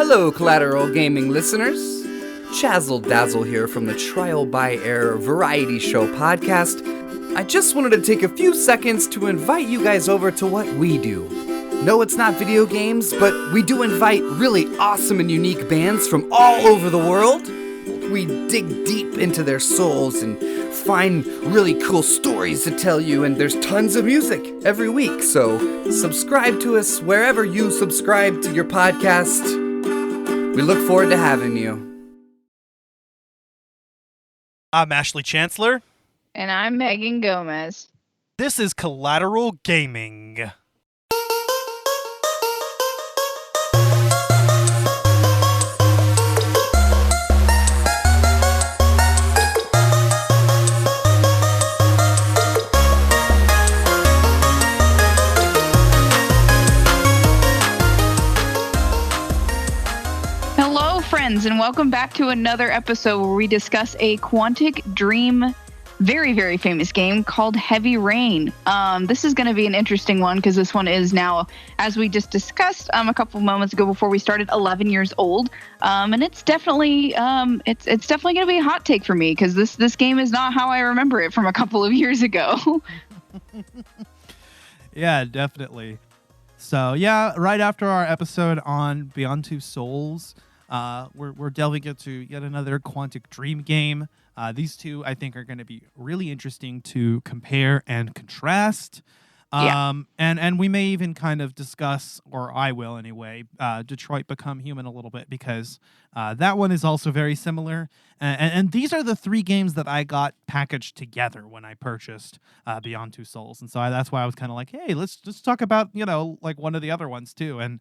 Hello, Collateral Gaming listeners. Chazzle Dazzle here from the Trial by Error Variety Show podcast. I just wanted to take a few seconds to invite you guys over to what we do. No, it's not video games, but we do invite really awesome and unique bands from all over the world. We dig deep into their souls and find really cool stories to tell you, and there's tons of music every week, so subscribe to us wherever you subscribe to your podcast. We look forward to having you. I'm Ashley Chancellor. And I'm Megan Gomez. This is Collateral Gaming. And welcome back to another episode where we discuss a Quantic Dream, very, very famous game called Heavy Rain. This is going to be an interesting one because this one is now, as we just discussed a couple moments ago before we started, 11 years old. And it's definitely it's definitely going to be a hot take for me because this game is not how I remember it from a couple of years ago. Yeah, definitely. So yeah, right after our episode on Beyond Two Souls, we're delving into yet another Quantic Dream game. These two, I think, are going to be really interesting to compare and contrast. And we may even kind of discuss, or I will anyway, Detroit Become Human a little bit, because that one is also very similar. And these are the three games that I got packaged together when I purchased Beyond Two Souls. And so that's why I was kind of like, hey, let's just talk about, like one of the other ones too. And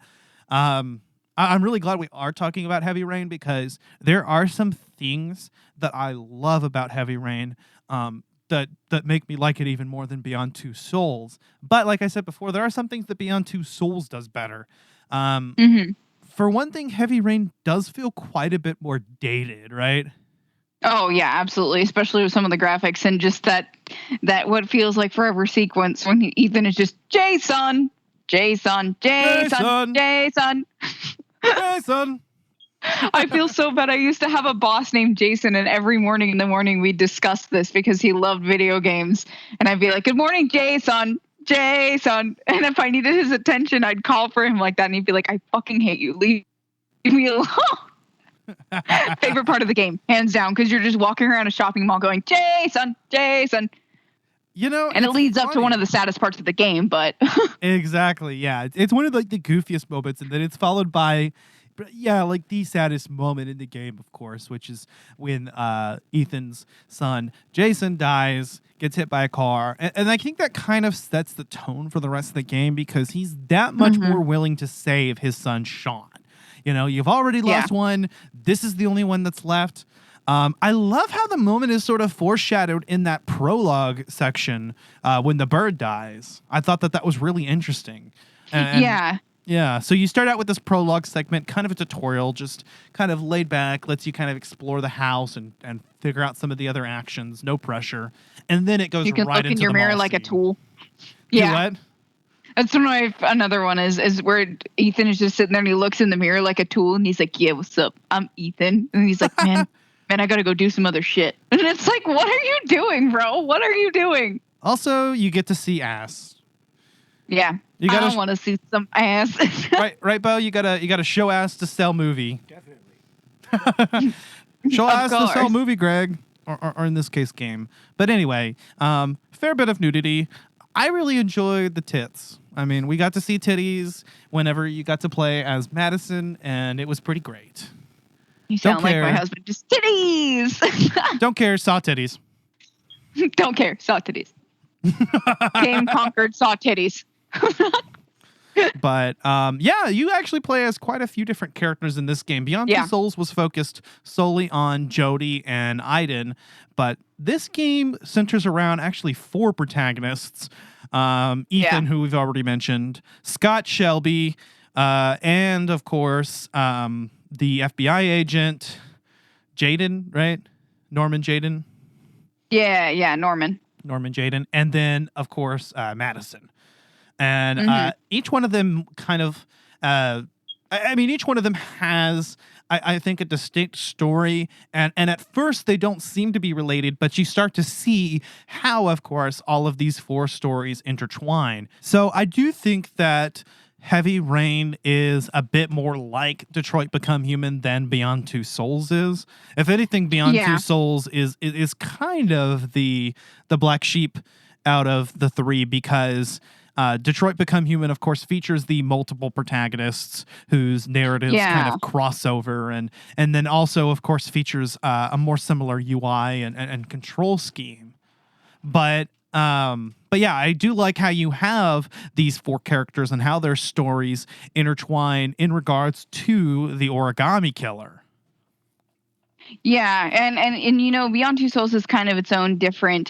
I'm really glad we are talking about Heavy Rain because there are some things that I love about Heavy Rain that make me like it even more than Beyond Two Souls. But like I said before, there are some things that Beyond Two Souls does better. For one thing, Heavy Rain does feel quite a bit more dated, right? Oh, yeah, absolutely. Especially with some of the graphics and just that what feels like forever sequence when Ethan is just Jason. Jason. Jason. I feel so bad. I used to have a boss named Jason, and every morning in the morning we'd discuss this because he loved video games. And I'd be like, "Good morning, Jason. Jason." And if I needed his attention, I'd call for him like that, and he'd be like, "I fucking hate you. Leave me alone." Favorite part of the game, hands down, because you're just walking around a shopping mall going, "Jason, Jason." And it leads up to one of the saddest parts of the game, but Exactly, yeah. It's one of the goofiest moments, and then it's followed by, like the saddest moment in the game, of course, which is when Ethan's son, Jason, dies, gets hit by a car. And I think that kind of sets the tone for the rest of the game because he's that much more willing to save his son, Sean. You've already lost one. This is the only one that's left. I love how the moment is sort of foreshadowed in that prologue section when the bird dies. I thought that was really interesting. Yeah. So you start out with this prologue segment, kind of a tutorial, just kind of laid back, lets you kind of explore the house and figure out some of the other actions, no pressure. And then it goes right into the You can look in your mirror like a tool. Yeah. What? That's another one is where Ethan is just sitting there and he looks in the mirror like a tool and he's like, "Yeah, what's up? I'm Ethan." And he's like, Man, I gotta go do some other shit. And it's like, what are you doing, bro? What are you doing? Also, you get to see ass. Yeah. I want to see some ass. right, Bo? You gotta show ass to sell movie. Definitely. Show ass to sell movie, Greg. Or in this case, game. But anyway, fair bit of nudity. I really enjoyed the tits. I mean, we got to see titties whenever you got to play as Madison, and it was pretty great. You sound like my husband. Just titties. Don't care. Saw titties. Don't care. Saw titties. Game conquered. Saw titties. But you actually play as quite a few different characters in this game. Beyond Two Souls was focused solely on Jody and Aiden, but this game centers around actually 4 protagonists. Ethan, who we've already mentioned, Scott Shelby, and of course the FBI agent, Jaden, right? Norman Jaden. Yeah, Norman Jaden, and then of course Madison. And each one of them kind of I mean, each one of them has, I think, a distinct story, and at first they don't seem to be related, but you start to see how, of course, all of these 4 stories intertwine. So I do think that Heavy Rain is a bit more like Detroit Become Human than Beyond Two Souls is. If anything, Beyond Yeah. Two Souls is kind of the black sheep out of the 3, because Detroit Become Human, of course, features the multiple protagonists whose narratives kind of cross over, and then also, of course, features a more similar UI and control scheme. But yeah, I do like how you have these 4 characters and how their stories intertwine in regards to the Origami Killer. Yeah, and you know, Beyond Two Souls is kind of its own different,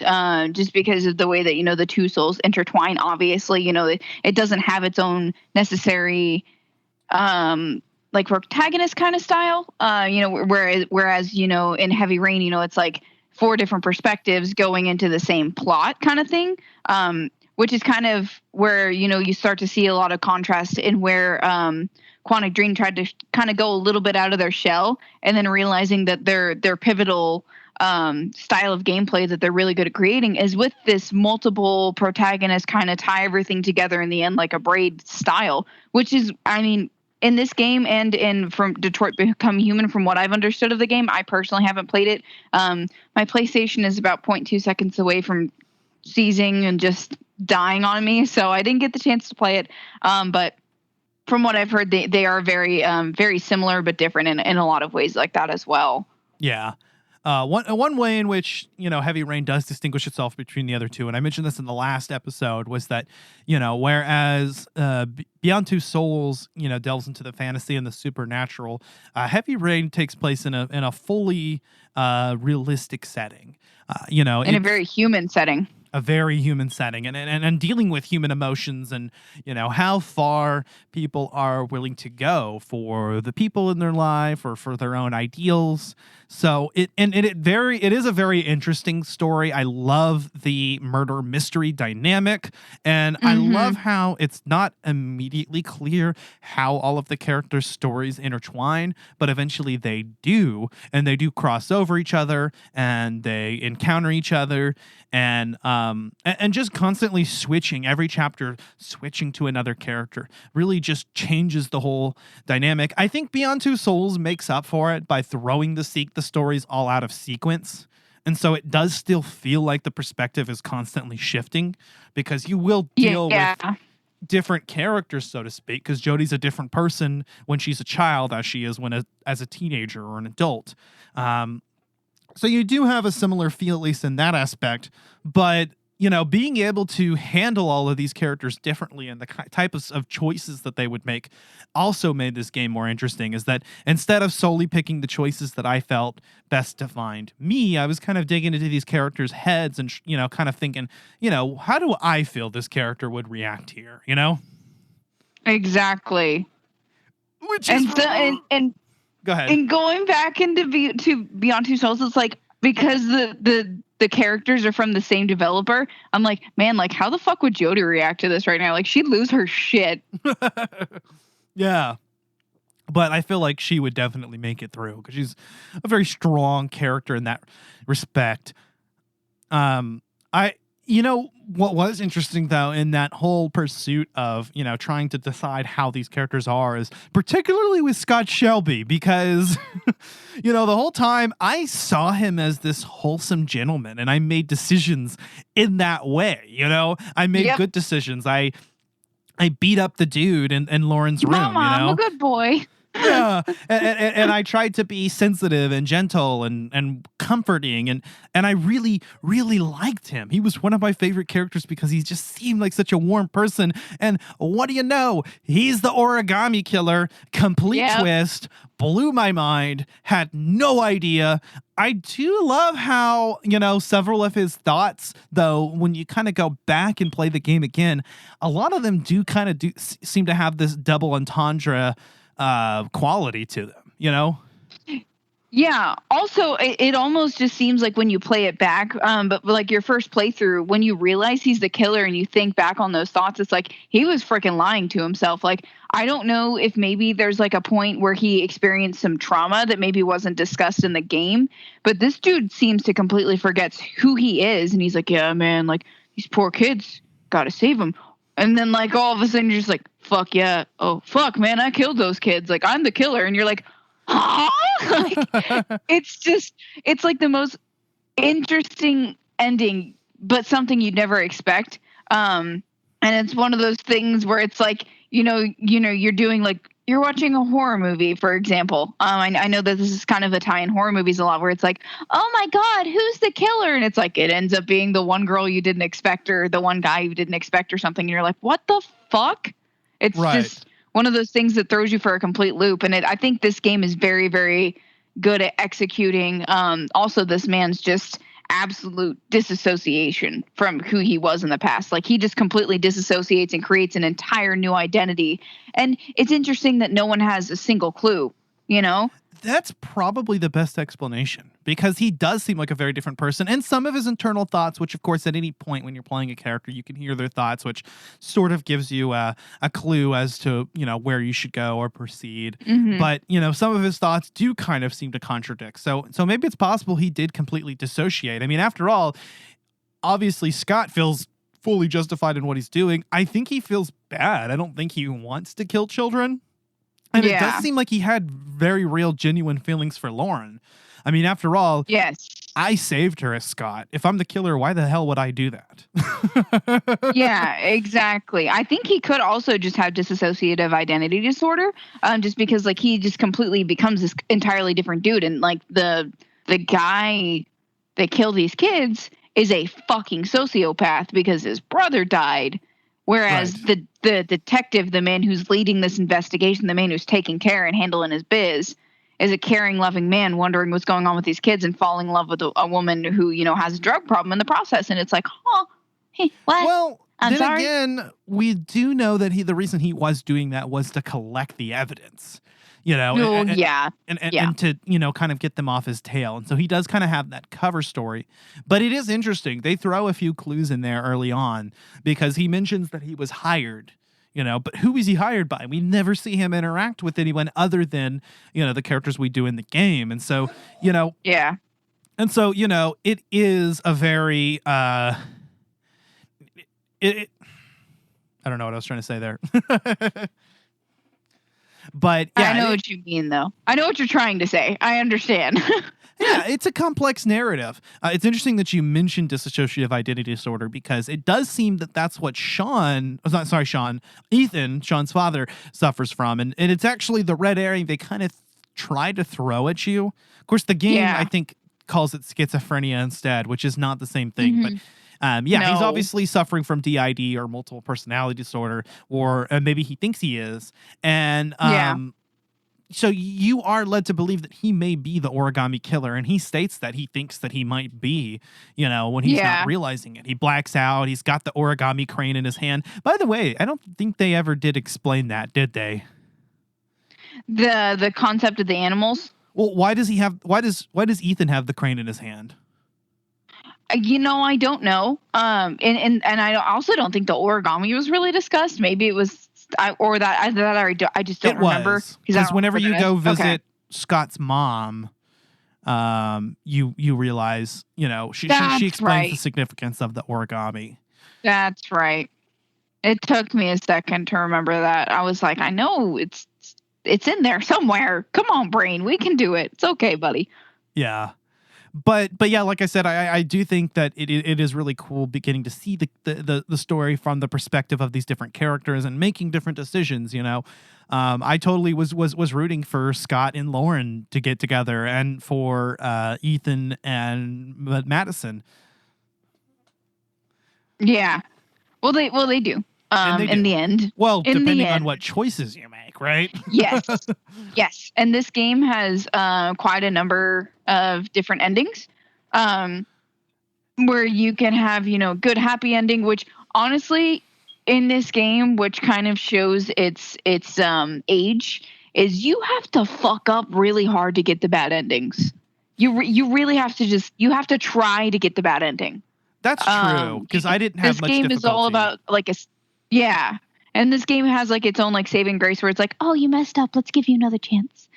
just because of the way that, you know, the 2 souls intertwine. Obviously, you know, it doesn't have its own necessary, like protagonist kind of style. You know, whereas you know, in Heavy Rain, you know, it's like 4 different perspectives going into the same plot kind of thing. Which is kind of where, you know, you start to see a lot of contrast in where Quantic Dream tried to kind of go a little bit out of their shell, and then realizing that their pivotal style of gameplay that they're really good at creating is with this multiple protagonist kind of tie everything together in the end, like a braid style, which is, I mean, in this game and in from Detroit Become Human, from what I've understood of the game, I personally haven't played it. My PlayStation is about 0.2 seconds away from seizing and just dying on me, so I didn't get the chance to play it. But from what I've heard, they are very very similar but different in a lot of ways like that as well. Yeah. One way in which, you know, Heavy Rain does distinguish itself between the other 2, and I mentioned this in the last episode, was that, you know, whereas Beyond Two Souls, you know, delves into the fantasy and the supernatural, Heavy Rain takes place in a fully realistic setting. You know, in a very human setting. A very human setting, and dealing with human emotions, and, you know, how far people are willing to go for the people in their life or for their own ideals. So it is a very interesting story. I love the murder mystery dynamic, and I love how it's not immediately clear how all of the characters' stories intertwine, but eventually they do, and they do cross over each other, and they encounter each other, and just constantly switching, every chapter switching to another character really just changes the whole dynamic. I think Beyond Two Souls makes up for it by throwing the stories all out of sequence. And so it does still feel like the perspective is constantly shifting, because you will deal with different characters, so to speak, because Jodie's a different person when she's a child as she is as a teenager or an adult. So you do have a similar feel, at least in that aspect, but, you know, being able to handle all of these characters differently and the types of choices that they would make also made this game more interesting. Is that instead of solely picking the choices that I felt best defined me, I was kind of digging into these characters' heads and, you know, kind of thinking, you know, how do I feel this character would react here, you know? Exactly. Which is... And go ahead. And going back into Beyond Two Souls, it's like, because the characters are from the same developer, I'm like, man, like, how the fuck would Jodie react to this right now? Like, she'd lose her shit. Yeah. But I feel like she would definitely make it through, because she's a very strong character in that respect. You know, what was interesting, though, in that whole pursuit of, you know, trying to decide how these characters are, is particularly with Scott Shelby, because, you know, the whole time I saw him as this wholesome gentleman, and I made decisions in that way. You know, I made good decisions. I beat up the dude in Lauren's room. Mama, you know? I'm a good boy. Yeah, and I tried to be sensitive and gentle and comforting, and I really, really liked him. He was one of my favorite characters because he just seemed like such a warm person. And what do you know? He's the Origami Killer. Complete twist. Blew my mind. Had no idea. I do love how, you know, several of his thoughts, though, when you kind of go back and play the game again, a lot of them do kind of seem to have this double entendre quality to them, you know? Yeah. Also, it almost just seems like when you play it back, but like your first playthrough, when you realize he's the killer and you think back on those thoughts, it's like he was freaking lying to himself. Like, I don't know if maybe there's like a point where he experienced some trauma that maybe wasn't discussed in the game, but this dude seems to completely forget who he is. And he's like, yeah, man, like these poor kids, gotta save them. And then like all of a sudden you're just like, fuck yeah. Oh, fuck, man, I killed those kids. Like I'm the killer. And you're like, huh? Like, it's like the most interesting ending, but something you'd never expect. And it's one of those things where it's like, you're doing like, you're watching a horror movie, for example. I know that this is kind of a tie in horror movies a lot where it's like, oh my God, who's the killer? And it's like, it ends up being the one girl you didn't expect or the one guy you didn't expect or something. And you're like, what the fuck? It's just one of those things that throws you for a complete loop. And I think this game is very, very good at executing. Also, this man's just absolute disassociation from who he was in the past. Like he just completely disassociates and creates an entire new identity. And it's interesting that no one has a single clue, That's probably the best explanation because he does seem like a very different person. And some of his internal thoughts, which of course at any point when you're playing a character, you can hear their thoughts, which sort of gives you a clue as to, where you should go or proceed. Mm-hmm. But, some of his thoughts do kind of seem to contradict. So maybe it's possible he did completely dissociate. I mean, after all, obviously Scott feels fully justified in what he's doing. I think he feels bad. I don't think he wants to kill children. And it does seem like he had very real, genuine feelings for Lauren. I mean, after all, yes, I saved her as Scott. If I'm the killer, why the hell would I do that? Yeah, exactly. I think he could also just have dissociative identity disorder, just because like he just completely becomes this entirely different dude. And like the guy that killed these kids is a fucking sociopath because his brother died. Whereas the detective, the man who's leading this investigation, the man who's taking care and handling his biz, is a caring, loving man wondering what's going on with these kids and falling in love with a woman who, has a drug problem in the process. And it's like, hey, what? Well, I'm then sorry. again, we do know that the reason he was doing that was to collect the evidence. And to, kind of get them off his tail. And so he does kind of have that cover story. But it is interesting. They throw a few clues in there early on because he mentions that he was hired, but who is he hired by? We never see him interact with anyone other than, the characters we do in the game. And so, Yeah. And so, it is a very, I don't know what I was trying to say there. But yeah, I know what you mean, though. I know what you're trying to say. I understand. Yeah, it's a complex narrative. It's interesting that you mentioned dissociative identity disorder because it does seem that that's what Ethan, Sean's father, suffers from. And it's actually the red herring they kind of try to throw at you. Of course, the game, I think, calls it schizophrenia instead, which is not the same thing. Mm-hmm. But he's obviously suffering from DID or multiple personality disorder, or maybe he thinks he is. And so you are led to believe that he may be the origami killer, and he states that he thinks that he might be, when he's not realizing it. He blacks out. He's got the origami crane in his hand. By the way, I don't think they ever did explain that, did they? The concept of the animals? Well, why does Ethan have the crane in his hand? I don't know. And I also don't think the origami was really discussed. Maybe it was, I just don't remember. Because whenever you go visit Scott's mom, you realize, she explains the significance of the origami. That's right. It took me a second to remember that. I was like, I know it's in there somewhere. Come on, brain, we can do it. It's okay, buddy. Yeah. But yeah, like I said, I do think that it is really cool beginning to see the story from the perspective of these different characters and making different decisions. I totally was rooting for Scott and Lauren to get together and for Ethan and Madison. Yeah, well they do. In the end. Well, depending on what choices you make, right? Yes. And this game has quite a number of different endings, where you can have, good happy ending, which honestly in this game, which kind of shows its age, is you have to fuck up really hard to get the bad endings. You really have to you have to try to get the bad ending. That's true, because I didn't have much difficulty. This game is all about And this game has like its own like saving grace where it's like, oh, you messed up. Let's give you another chance.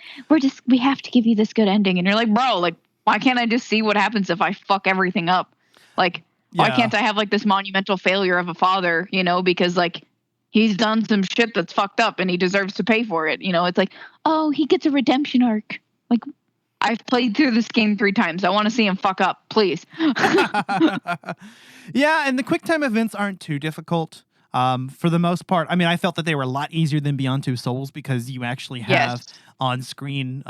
We have to give you this good ending. And you're like, bro, like, why can't I just see what happens if I fuck everything up? Like, why can't I have like this monumental failure of a father, because like he's done some shit that's fucked up and he deserves to pay for it. It's like, oh, he gets a redemption arc. Like, I've played through this game 3 times. I want to see him fuck up, please. Yeah, and the quick time events aren't too difficult. For the most part, I mean, I felt that they were a lot easier than Beyond Two Souls because you actually have on-screen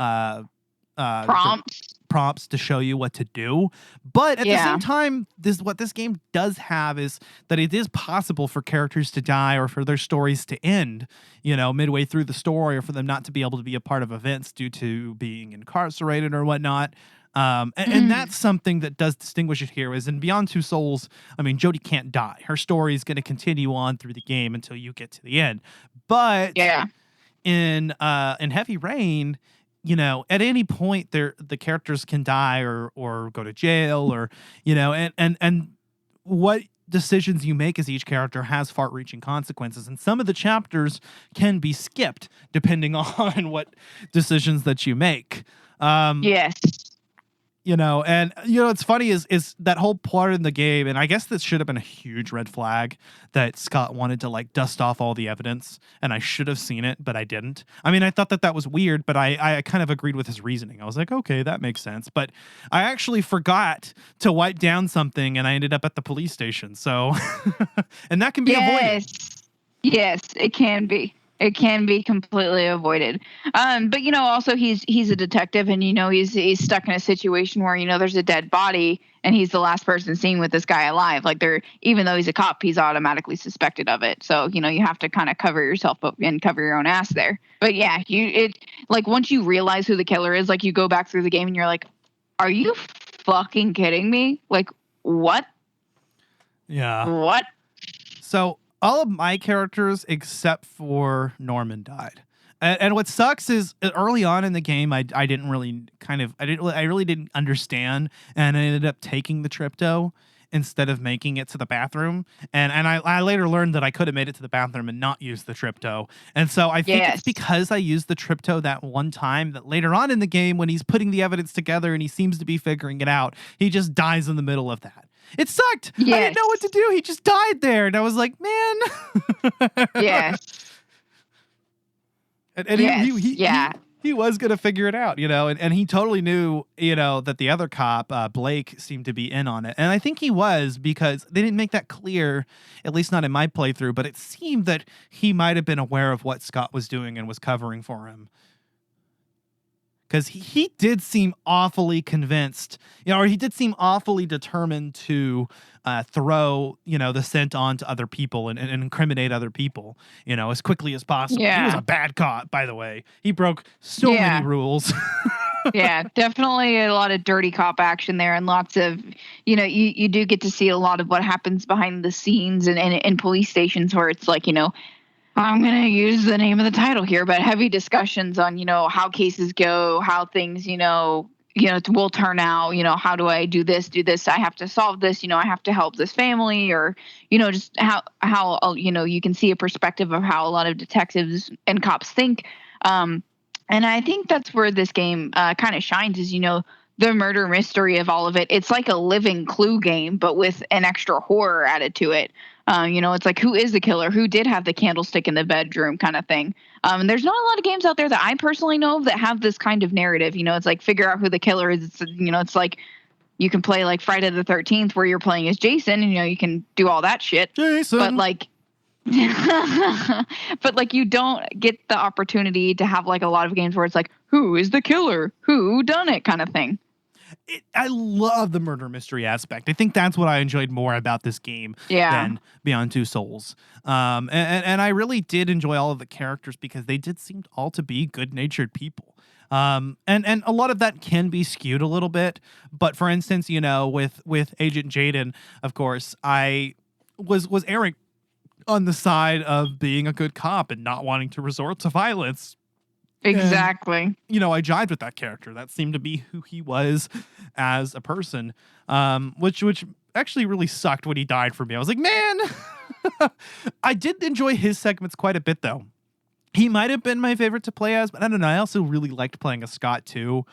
prompts to show you what to do. But at the same time, what this game does have is that it is possible for characters to die or for their stories to end, midway through the story, or for them not to be able to be a part of events due to being incarcerated or whatnot. And that's something that does distinguish it here. Is in Beyond Two Souls, I mean, Jodie can't die. Her story is going to continue on through the game until you get to the end. But in Heavy Rain, at any point the characters can die or go to jail or, and what decisions you make as each character has far-reaching consequences. And some of the chapters can be skipped depending on what decisions that you make. Yes. What's funny is that whole part in the game, and I guess this should have been a huge red flag that Scott wanted to like dust off all the evidence, and I should have seen it, but I didn't. I mean, I thought that was weird, but I kind of agreed with his reasoning. I was like, okay, that makes sense. But I actually forgot to wipe down something, and I ended up at the police station. So, and that can be avoided. Yes, it can be. It can be completely avoided. But also he's a detective, and he's stuck in a situation where there's a dead body, and he's the last person seen with this guy alive. Like, even though he's a cop, he's automatically suspected of it. So you have to kind of cover yourself up and cover your own ass there. But yeah, like once you realize who the killer is, like you go back through the game and you're like, are you fucking kidding me? Like, what? Yeah. What? So all of my characters except for Norman died. And what sucks is early on in the game, I really didn't understand, and I ended up taking the Tripto instead of making it to the bathroom. And I later learned that I could have made it to the bathroom and not used the Tripto. And so I think it's because I used the Tripto that one time that later on in the game, when he's putting the evidence together and he seems to be figuring it out, he just dies in the middle of that. It sucked. Yes. I didn't know what to do. He just died there. And I was like, man. Yes. And he was going to figure it out, and he totally knew, that the other cop, Blake, seemed to be in on it. And I think he was, because they didn't make that clear, at least not in my playthrough, but it seemed that he might have been aware of what Scott was doing and was covering for him. Because he did seem awfully convinced, or he did seem awfully determined to throw, the scent on to other people and incriminate other people, as quickly as possible. Yeah. He was a bad cop, by the way. He broke so many rules. Yeah, definitely a lot of dirty cop action there, and lots of, you do get to see a lot of what happens behind the scenes and in police stations where it's like, I'm going to use the name of the title here, but heavy discussions on, how cases go, how things, will turn out, how do I do this? I have to solve this, I have to help this family, or, just how, you can see a perspective of how a lot of detectives and cops think. And I think that's where this game kind of shines is, the murder mystery of all of it. It's like a living Clue game, but with an extra horror added to it. It's like, who is the killer? Who did have the candlestick in the bedroom kind of thing? And there's not a lot of games out there that I personally know of that have this kind of narrative. It's like, figure out who the killer is. It's, it's like you can play like Friday the 13th where you're playing as Jason and, you can do all that shit. Jason. But like, you don't get the opportunity to have like a lot of games where it's like, who is the killer? Who done it kind of thing. I love the murder mystery aspect. I think that's what I enjoyed more about this game than Beyond Two Souls. And I really did enjoy all of the characters because they did seem all to be good-natured people. And a lot of that can be skewed a little bit. But for instance, with Agent Jaden, of course, I was erring on the side of being a good cop and not wanting to resort to violence. Exactly. I jived with that character. That seemed to be who he was as a person, which actually really sucked when he died for me. I was like, man, I did enjoy his segments quite a bit, though. He might have been my favorite to play as, but I don't know. I also really liked playing as Scott, too.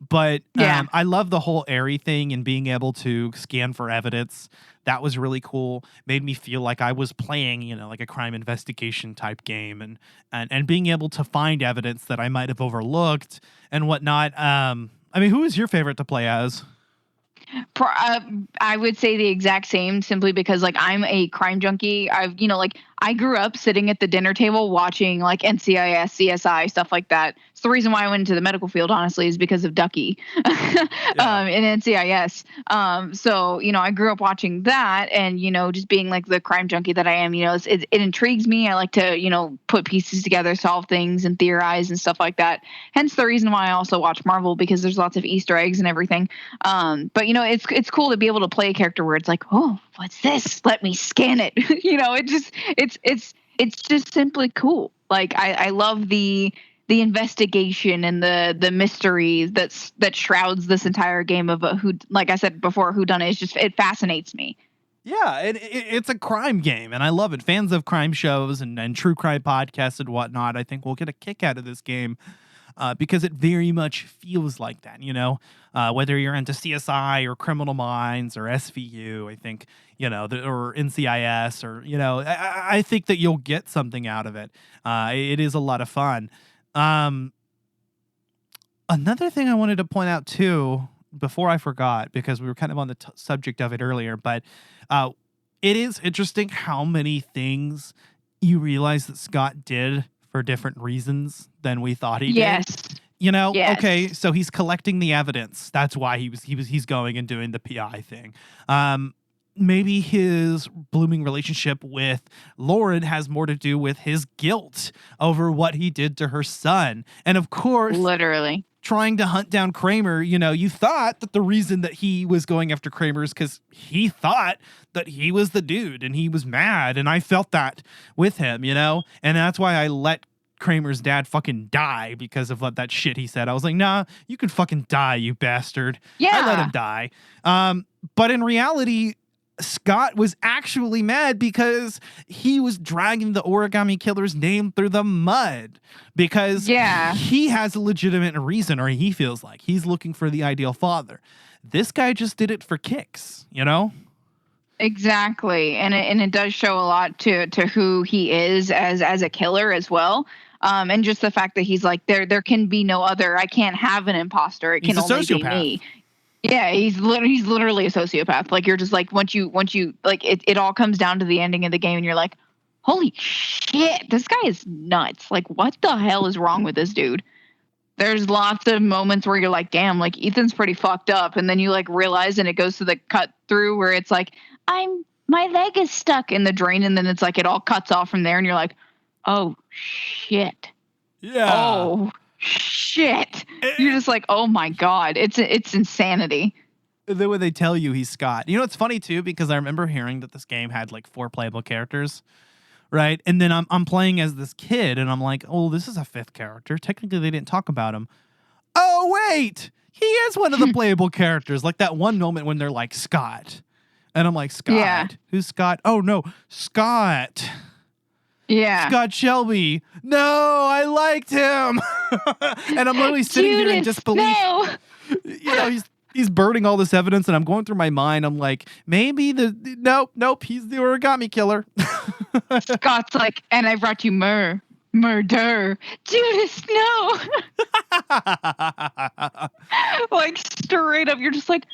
But Yeah. I love the whole Airy thing and being able to scan for evidence. That was really cool. Made me feel like I was playing, like a crime investigation type game, and being able to find evidence that I might have overlooked and whatnot. Who is your favorite to play as? I would say the exact same, simply because like I'm a crime junkie. I grew up sitting at the dinner table watching like NCIS, CSI, stuff like that. It's the reason why I went into the medical field, honestly, is because of Ducky in NCIS. So, I grew up watching that, and, just being like the crime junkie that I am, it intrigues me. I like to, put pieces together, solve things and theorize and stuff like that. Hence the reason why I also watch Marvel, because there's lots of Easter eggs and everything. But it's cool to be able to play a character where it's like, oh, what's this? Let me scan it. It's just simply cool. Like I love the investigation and the mystery that shrouds this entire game of who, like I said before, whodunit. It fascinates me. Yeah, it's a crime game, and I love it. Fans of crime shows and true crime podcasts and whatnot, I think will get a kick out of this game. Because it very much feels like that, whether you're into CSI or Criminal Minds or SVU, I think, or NCIS or, I think that you'll get something out of it. It is a lot of fun. Another thing I wanted to point out too, before I forgot, because we were kind of on the subject of it earlier, but it is interesting how many things you realize that Scott did for different reasons than we thought he did. Yes. Okay, so he's collecting the evidence. That's why he's going and doing the PI thing. Maybe his blooming relationship with Lauren has more to do with his guilt over what he did to her son. And of course, literally trying to hunt down Kramer, you thought that the reason that he was going after Kramer is because he thought that he was the dude and he was mad. And I felt that with him, and that's why I let Kramer's dad fucking die because of that shit he said. I was like, nah, you can fucking die, you bastard. Yeah. I let him die. But in reality, Scott was actually mad because he was dragging the Origami Killer's name through the mud because he has a legitimate reason, or he feels like he's looking for the ideal father. This guy just did it for kicks, Exactly. And it does show a lot to who he is as a killer as well. And just the fact that he's like, there can be no other. I can't have an imposter. It can only be me. Yeah, he's literally a sociopath. Like, you're just like, once you like, it all comes down to the ending of the game, and you're like, holy shit, this guy is nuts. Like, what the hell is wrong with this dude? There's lots of moments where you're like, damn, like, Ethan's pretty fucked up, and then you like realize, and it goes to the cut through where it's like, my leg is stuck in the drain, and then it's like it all cuts off from there, and you're like, oh shit. Yeah. Oh shit. You're just like, oh my god, it's insanity. Then when they tell you he's Scott, it's funny too, because I remember hearing that this game had like 4 playable characters, right? And then I'm playing as this kid, and I'm like, oh, this is a 5th character. Technically, they didn't talk about him. Oh wait, he is one of the playable characters. Like that one moment when they're like Scott, and I'm like, Scott? Yeah. Who's Scott? Oh no, Scott. Yeah. Scott Shelby. No, I liked him. And I'm literally sitting here in disbelief. No. He's burning all this evidence, and I'm going through my mind. I'm like, maybe nope, he's the Origami Killer. Scott's like, and I brought you murder. Judas, no. Like, straight up, you're just like,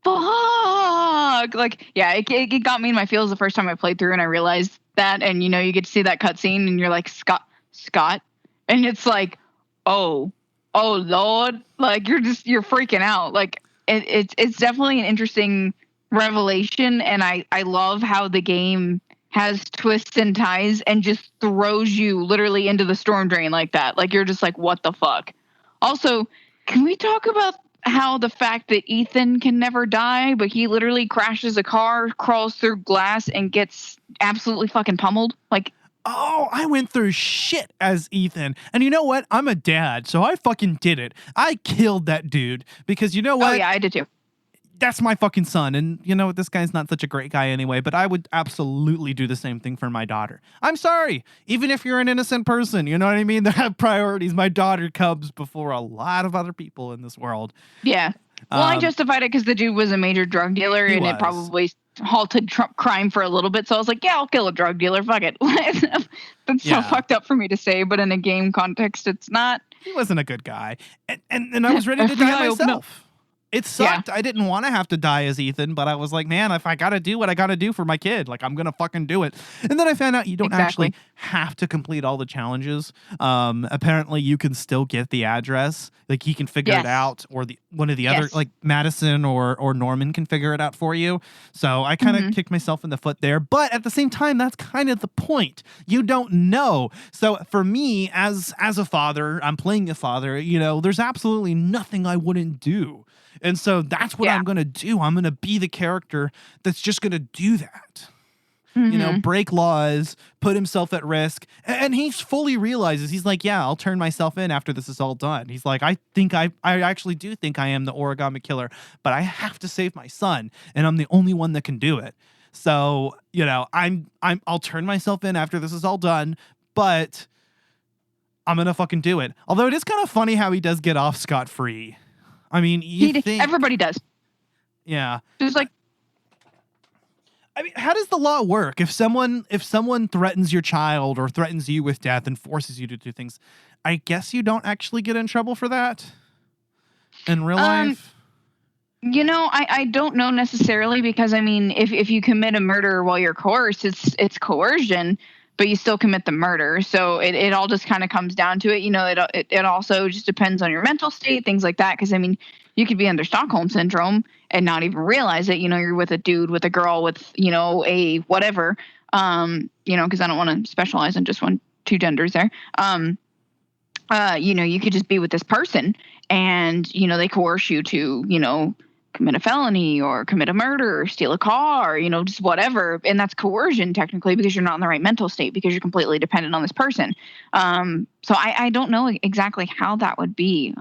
fuck. Like, yeah, it got me in my feels the first time I played through, and I realized that, and you get to see that cutscene, and you're like, Scott, and it's like, oh Lord, like you're freaking out. Like it's definitely an interesting revelation, and I love how the game has twists and ties and just throws you literally into the storm drain like that. Like, you're just like, what the fuck? Also, can we talk about how the fact that Ethan can never die, but he literally crashes a car, crawls through glass, and gets absolutely fucking pummeled? Like, Oh, I went through shit as Ethan. And you know what? I'm a dad, so I fucking did it. I killed that dude because you know what? Oh yeah, I did too. That's my fucking son. And you know what? This guy's not such a great guy anyway, but I would absolutely do the same thing for my daughter. I'm sorry. Even if you're an innocent person, you know what I mean? They have priorities. My daughter comes before a lot of other people in this world. Yeah. Well, I justified it because the dude was a major drug dealer, and it probably halted crime for a little bit. So I was like, yeah, I'll kill a drug dealer. Fuck it. That's so fucked up for me to say, but in a game context, it's not. He wasn't a good guy. And I was ready to die myself. It sucked. Yeah. I didn't want to have to die as Ethan, but I was like, man, if I got to do what I got to do for my kid, like, I'm going to fucking do it. And then I found out you don't actually have to complete all the challenges. Apparently, you can still get the address. Like, he can figure it out, or one of the other, like, Madison or Norman can figure it out for you. So I kind of kicked myself in the foot there. But at the same time, that's kind of the point. You don't know. So for me, as a father, I'm playing a father, you know, there's absolutely nothing I wouldn't do. And so that's what I'm going to do. I'm going to be the character that's just going to do that. You know, break laws, put himself at risk. And he fully realizes, he's like, yeah, I'll turn myself in after this is all done. He's like, I actually do think I am the origami killer, but I have to save my son. And I'm the only one that can do it. So, you know, I'll turn myself in after this is all done, but I'm going to fucking do it. Although it is kind of funny how he does get off scot-free. I mean, everybody does. Yeah. Just like, I mean, how does the law work? If someone threatens your child or threatens you with death and forces you to do things, I guess you don't actually get in trouble for that in real life. You know, I don't know necessarily, because I mean, if you commit a murder while you're coerced, it's coercion, but you still commit the murder. So it all just kind of comes down to it. You know, it also just depends on your mental state, things like that. Because, I mean, you could be under Stockholm syndrome and not even realize it. You know, you're with a dude, with a girl, with, you know, a whatever, you know, because I don't want to specialize in just two genders there. You know, you could just be with this person and, you know, they coerce you to, you know, commit a felony or commit a murder or steal a car, you know, just whatever. And that's coercion technically, because you're not in the right mental state, because you're completely dependent on this person. So I don't know exactly how that would be.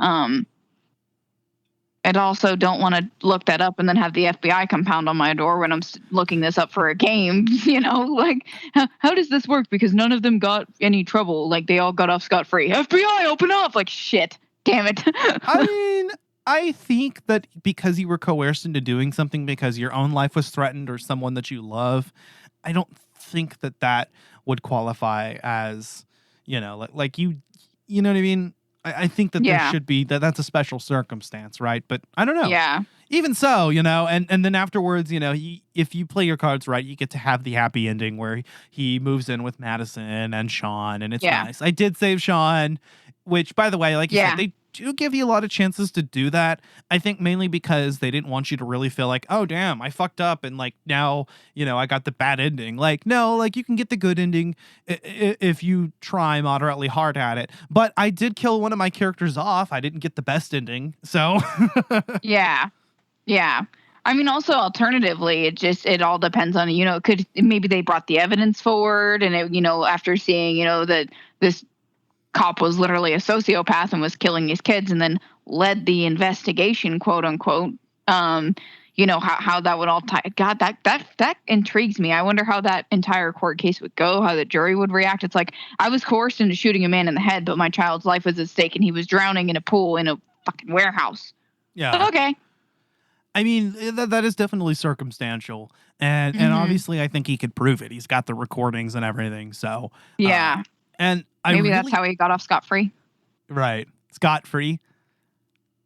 I'd also don't want to look that up and then have the FBI come pound on my door when I'm looking this up for a game, you know, like, how does this work? Because none of them got any trouble. Like, they all got off scot-free. FBI, open up! Like, shit, damn it. I mean, I think that because you were coerced into doing something because your own life was threatened or someone that you love, I don't think that would qualify as, you know, like you know what I mean? I think that there should be, that's a special circumstance, right? But I don't know. Yeah. Even so, you know, and then afterwards, you know, if you play your cards right, you get to have the happy ending where he moves in with Madison and Sean, and it's nice. I did save Sean, which, by the way, like you said, they do give you a lot of chances to do that. I think mainly because they didn't want you to really feel like, oh, damn, I fucked up and like now, you know, I got the bad ending. Like, no, like you can get the good ending if you try moderately hard at it. But I did kill one of my characters off. I didn't get the best ending. So Yeah. I mean, also alternatively, it all depends on, you know, maybe they brought the evidence forward and it, you know, after seeing, you know, that this cop was literally a sociopath and was killing these kids, and then led the investigation, quote unquote. You know, how that would all tie. God, that intrigues me. I wonder how that entire court case would go, how the jury would react. It's like, I was coerced into shooting a man in the head, but my child's life was at stake and he was drowning in a pool in a fucking warehouse. Yeah. Okay. I mean, that is definitely circumstantial. And obviously I think he could prove it. He's got the recordings and everything. So yeah. And maybe that's how he got off scot-free. Right. Scot-free.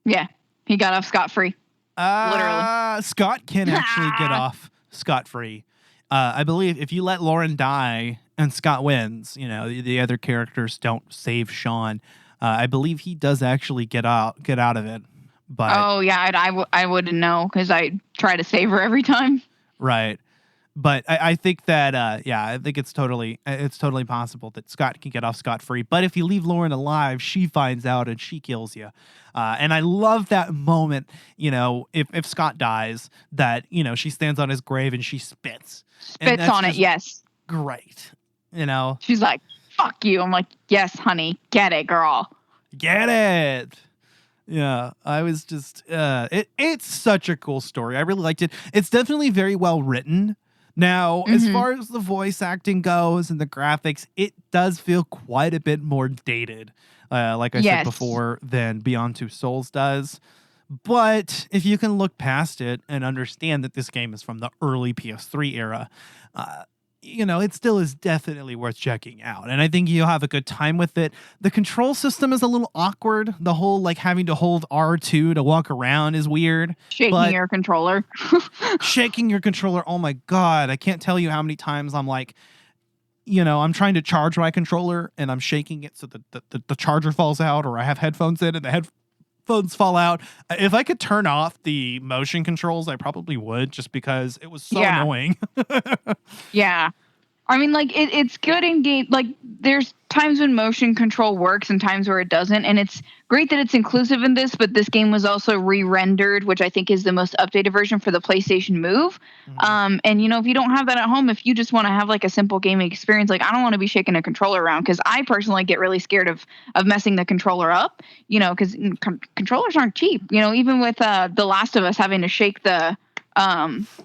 Yeah. He got off scot-free. Literally. Scott can actually get off scot-free. I believe if you let Lauren die and Scott wins, you know, the other characters don't save Sean. I believe he does actually get out of it. But oh yeah, I wouldn't know because I try to save her every time. Right. But I think that, I think it's totally possible that Scott can get off scot-free. But if you leave Lauren alive, she finds out and she kills you. And I love that moment, you know, if Scott dies, that, you know, she stands on his grave and she spits. Spits on it, yes. Great. You know, She's like, fuck you. I'm like, yes, honey, get it, girl. get it. Yeah, I was just it's such a cool story. I really liked it. It's definitely very well written. Now, as far as the voice acting goes and the graphics, it does feel quite a bit more dated, like I said before, than Beyond Two Souls does. But if you can look past it and understand that this game is from the early PS3 era, it still is definitely worth checking out. And I think you'll have a good time with it. The control system is a little awkward. The whole having to hold R2 to walk around is weird. Shaking your controller. Shaking your controller. Oh my God. I can't tell you how many times I'm I'm trying to charge my controller and I'm shaking it so that the charger falls out, or I have headphones in and the headphones fall out. If I could turn off the motion controls, I probably would, just because it was so annoying. Yeah. I mean, it's good in game. There's times when motion control works and times where it doesn't. And it's great that it's inclusive in this, but this game was also re-rendered, which I think is the most updated version for the PlayStation Move. And, if you don't have that at home, if you just want to have a simple gaming experience, I don't want to be shaking a controller around, because I personally get really scared of messing the controller up, because controllers aren't cheap. Even with The Last of Us having to shake the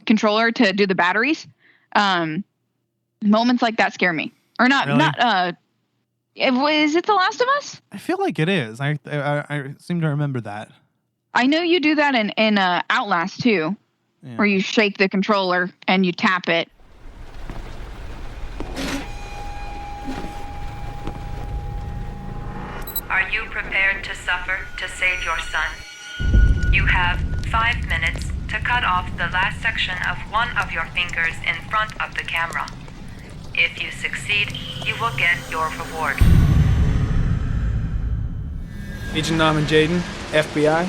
controller to do the batteries. Moments like that scare me. Or not, really? Is it The Last of Us? I feel like it is. I seem to remember that. I know you do that in Outlast too, where you shake the controller and you tap it. Are you prepared to suffer to save your son? You have 5 minutes to cut off the last section of one of your fingers in front of the camera. If you succeed, you will get your reward. Agent Norman Jaden, FBI.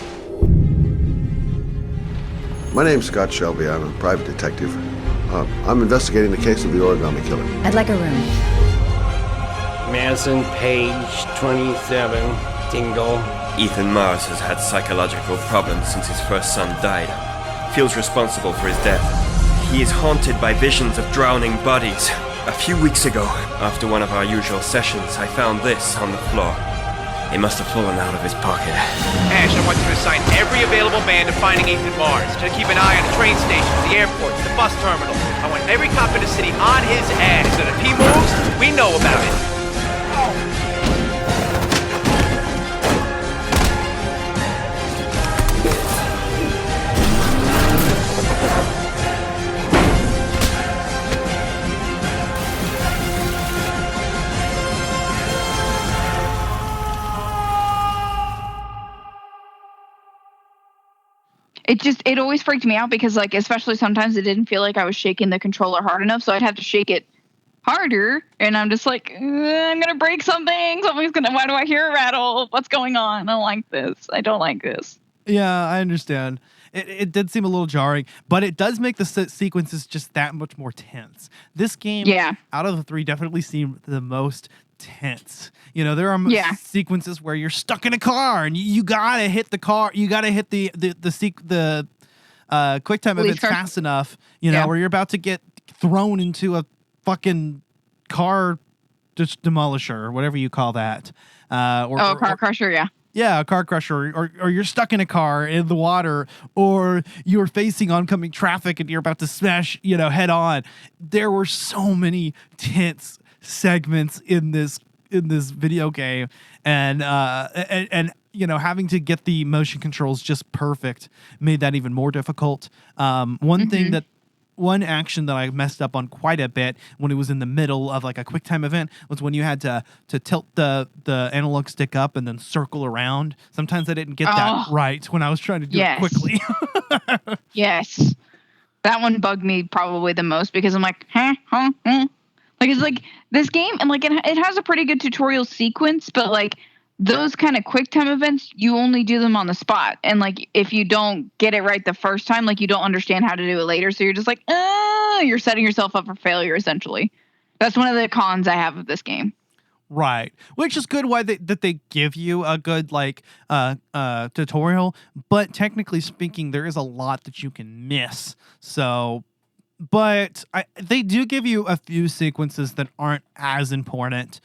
My name's Scott Shelby. I'm a private detective. I'm investigating the case of the origami killer. I'd like a room. Madison Page, 27, Dingle. Ethan Mars has had psychological problems since his first son died. Feels responsible for his death. He is haunted by visions of drowning bodies. A few weeks ago, after one of our usual sessions, I found this on the floor. It must have fallen out of his pocket. Ash, I want you to assign every available man to finding Ethan Mars. To keep an eye on the train stations, the airports, the bus terminal. I want every cop in the city on his ass, so that if he moves, we know about it. It always freaked me out because especially sometimes it didn't feel like I was shaking the controller hard enough, so I'd have to shake it harder, and I'm just like, I'm gonna break something. Why do I hear a rattle? What's going on? I don't like this. Yeah, I understand. It did seem a little jarring, but it does make the sequences just that much more tense. This game, out of the three, definitely seemed the most tense. There are sequences where you're stuck in a car and you gotta hit the car. You gotta hit the quick time events fast enough. Where you're about to get thrown into a fucking car demolisher or whatever you call that. Car crusher, yeah. Yeah, a car crusher, or you're stuck in a car in the water, or you're facing oncoming traffic and you're about to smash, head on. There were so many tense segments in this video game, and having to get the motion controls just perfect made that even more difficult. One action that I messed up on quite a bit when it was in the middle of a quick time event was when you had to tilt the analog stick up and then circle around. Sometimes I didn't get that right when I was trying to do it quickly. Yes. That one bugged me probably the most because I'm like, it's this game, and it has a pretty good tutorial sequence, but those kind of quick time events, you only do them on the spot. And if you don't get it right the first time, you don't understand how to do it later. So you're just you're setting yourself up for failure, essentially. That's one of the cons I have of this game. Right. Which is good that they give you a good tutorial, but technically speaking, there is a lot that you can miss. So But they do give you a few sequences that aren't as important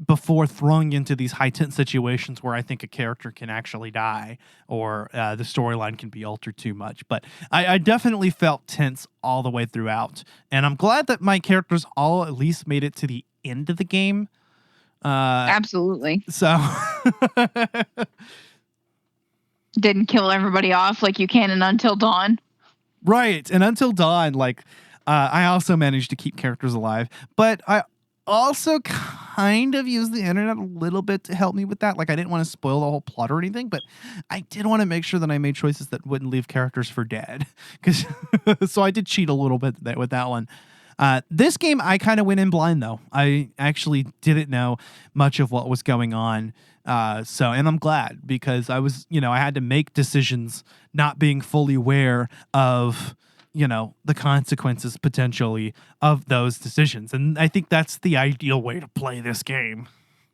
before throwing into these high tense situations where I think a character can actually die or the storyline can be altered too much. But I definitely felt tense all the way throughout. And I'm glad that my characters all at least made it to the end of the game. Absolutely. So didn't kill everybody off like you can in Until Dawn. Right. And Until Dawn, like, I also managed to keep characters alive. But I also kind of used the internet a little bit to help me with that. Like, I didn't want to spoil the whole plot or anything, but I did want to make sure that I made choices that wouldn't leave characters for dead. So I did cheat a little bit with that one. This game, I kind of went in blind, though. I actually didn't know much of what was going on. And I'm glad, because I was, I had to make decisions not being fully aware of, the consequences potentially of those decisions. And I think that's the ideal way to play this game.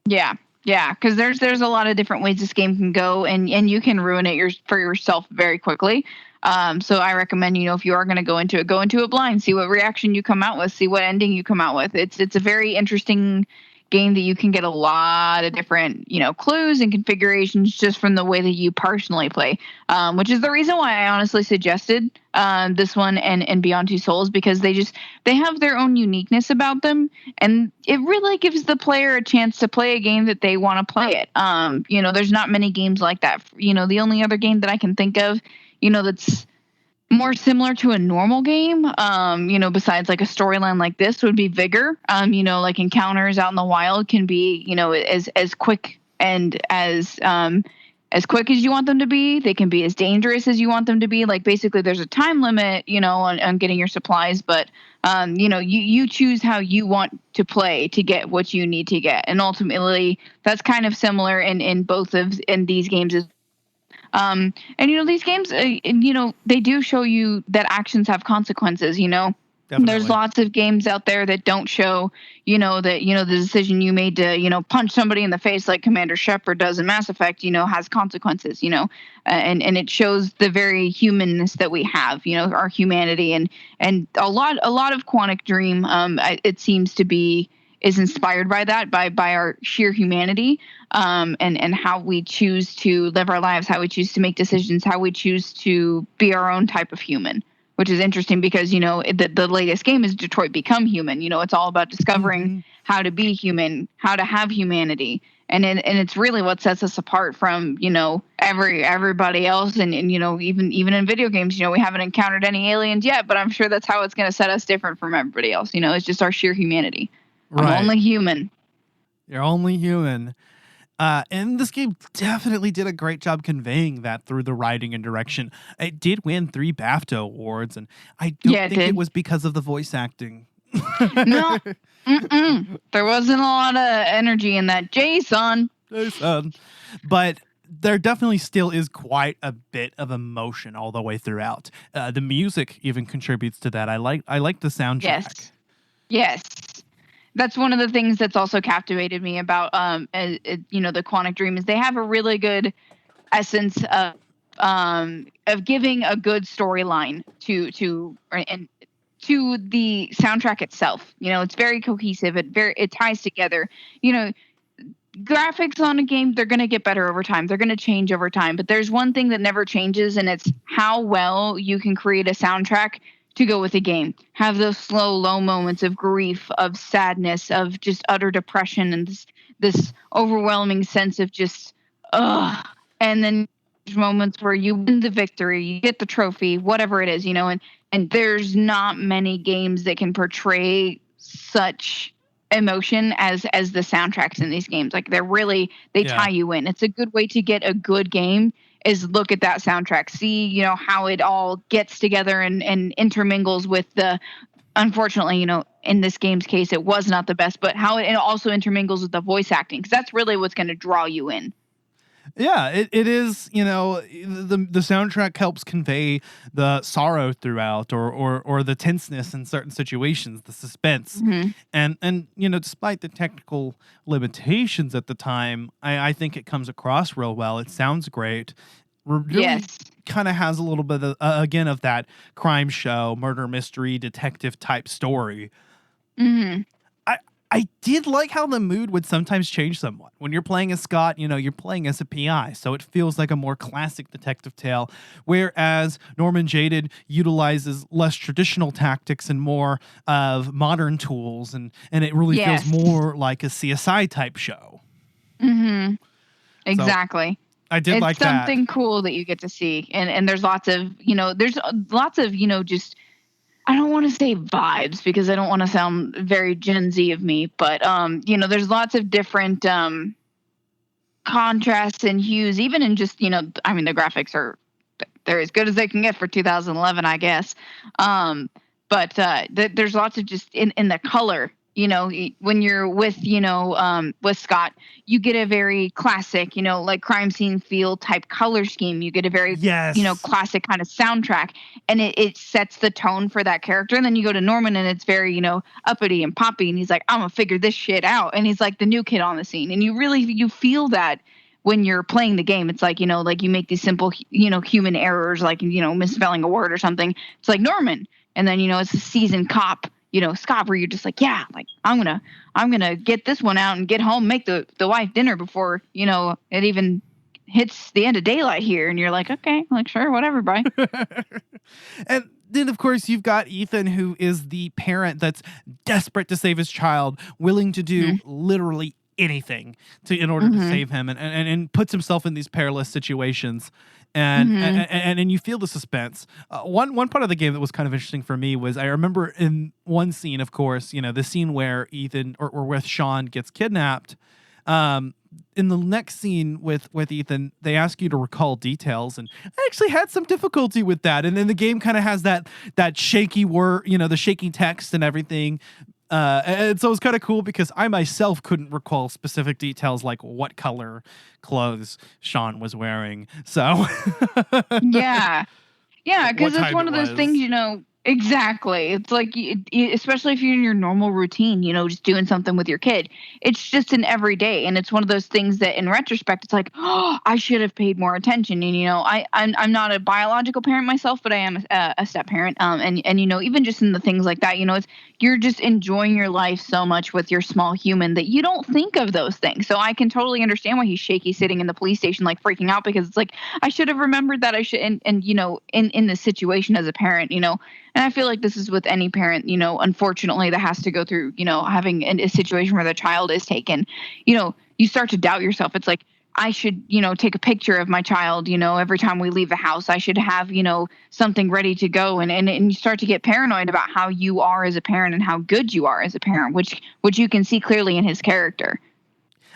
Yeah. Yeah, because there's a lot of different ways this game can go, and you can ruin it for yourself very quickly. So I recommend, if you are going to go into it blind, see what reaction you come out with, see what ending you come out with. It's a very interesting game that you can get a lot of different, clues and configurations just from the way that you personally play, which is the reason why I honestly suggested this one and Beyond Two Souls, because they have their own uniqueness about them, and it really gives the player a chance to play a game that they want to play it. There's not many games like that. The only other game that I can think of, that's more similar to a normal game, besides like a storyline like this, would be Vigor. Like encounters out in the wild can be, as quick and as quick as you want them to be. They can be as dangerous as you want them to be. Like, basically there's a time limit, on getting your supplies, but you choose how you want to play to get what you need to get. And ultimately that's kind of similar in both of these games. These games, they do show you that actions have consequences, Definitely. There's lots of games out there that don't show, the decision you made to, punch somebody in the face like Commander Shepard does in Mass Effect, has consequences, and it shows the very humanness that we have, our humanity, and a lot of Quantic Dream, it seems to be, is inspired by that, by our sheer humanity, and how we choose to live our lives, how we choose to make decisions, how we choose to be our own type of human, which is interesting because, the latest game is Detroit Become Human. It's all about discovering how to be human, how to have humanity. And it's really what sets us apart from, everybody else. And even in video games, we haven't encountered any aliens yet, but I'm sure that's how it's going to set us different from everybody else. It's just our sheer humanity. Right. I'm only human. You're only human. And this game definitely did a great job conveying that through the writing and direction. It did win 3 BAFTA awards, and I don't think it was because of the voice acting. No. There wasn't a lot of energy in that. Jason. But there definitely still is quite a bit of emotion all the way throughout. The music even contributes to that. I like the soundtrack. Yes. That's one of the things that's also captivated me about, the Quantic Dream, is they have a really good essence of giving a good storyline to the soundtrack itself. It's very cohesive. It ties together. Graphics on a game, they're going to get better over time. They're going to change over time. But there's one thing that never changes, and it's how well you can create a soundtrack to go with a game. Have those slow, low moments of grief, of sadness, of just utter depression, and this overwhelming sense of just, ugh. And then there's moments where you win the victory, you get the trophy, whatever it is, and there's not many games that can portray such emotion as the soundtracks in these games. Like, they tie you in. It's a good way to get a good game, is look at that soundtrack, see, how it all gets together and intermingles with the, unfortunately, in this game's case, it was not the best, but how it also intermingles with the voice acting, because that's really what's going to draw you in. Yeah, it is, the soundtrack helps convey the sorrow throughout or the tenseness in certain situations, the suspense. Mm-hmm. And despite the technical limitations at the time, I think it comes across real well. It sounds great. really Yes. kind of has a little bit of, again, of that crime show, murder mystery, detective type story. Mm-hmm. I did like how the mood would sometimes change somewhat. When you're playing as Scott, you're playing as a PI, so it feels like a more classic detective tale, whereas Norman Jaded utilizes less traditional tactics and more of modern tools, and it really feels more like a CSI type show. Mm-hmm. Exactly. I did like that. It's something cool that you get to see. And there's lots of, just, I don't want to say vibes because I don't want to sound very Gen Z of me, but there's lots of different contrasts and hues, even in just, the graphics they're as good as they can get for 2011, I guess. But there's lots of just in the color, when you're with Scott, you get a very classic, like crime scene feel type color scheme. You get a very, classic kind of soundtrack, and it sets the tone for that character. And then you go to Norman and it's very, uppity and poppy. And he's like, I'm gonna figure this shit out. And he's like the new kid on the scene. And you feel that when you're playing the game. It's like, like you make these simple, human errors, like, misspelling a word or something. It's like Norman. And then, it's a seasoned cop, Scott, where you're just like, yeah, like I'm gonna get this one out and get home, make the wife dinner before, it even hits the end of daylight here. And you're like, okay, like, sure, whatever, bye. And then, of course, you've got Ethan, who is the parent that's desperate to save his child, willing to do literally anything in order to save him, and puts himself in these perilous situations. And you feel the suspense. One part of the game that was kind of interesting for me was, I remember in one scene, of course, the scene where Ethan or with Sean gets kidnapped. In the next scene with Ethan, they ask you to recall details, and I actually had some difficulty with that. And then the game kind of has that shaky word, the shaky text and everything. And so it was kind of cool because I myself couldn't recall specific details like what color clothes Sean was wearing. So yeah, because it's one of those things, exactly. It's like, especially if you're in your normal routine, just doing something with your kid. It's just an everyday, and it's one of those things that, in retrospect, it's like, oh, I should have paid more attention. And I'm not a biological parent myself, but I am a step parent. And even just in the things like that, you're just enjoying your life so much with your small human that you don't think of those things. So I can totally understand why he's shaky sitting in the police station, like freaking out, because it's like, I should have remembered that. I should, and in this situation as a parent, and I feel like this is with any parent, unfortunately, that has to go through, having a situation where the child is taken, you start to doubt yourself. It's like, I should, take a picture of my child, every time we leave the house. I should have, something ready to go. And you start to get paranoid about how you are as a parent and how good you are as a parent, which you can see clearly in his character.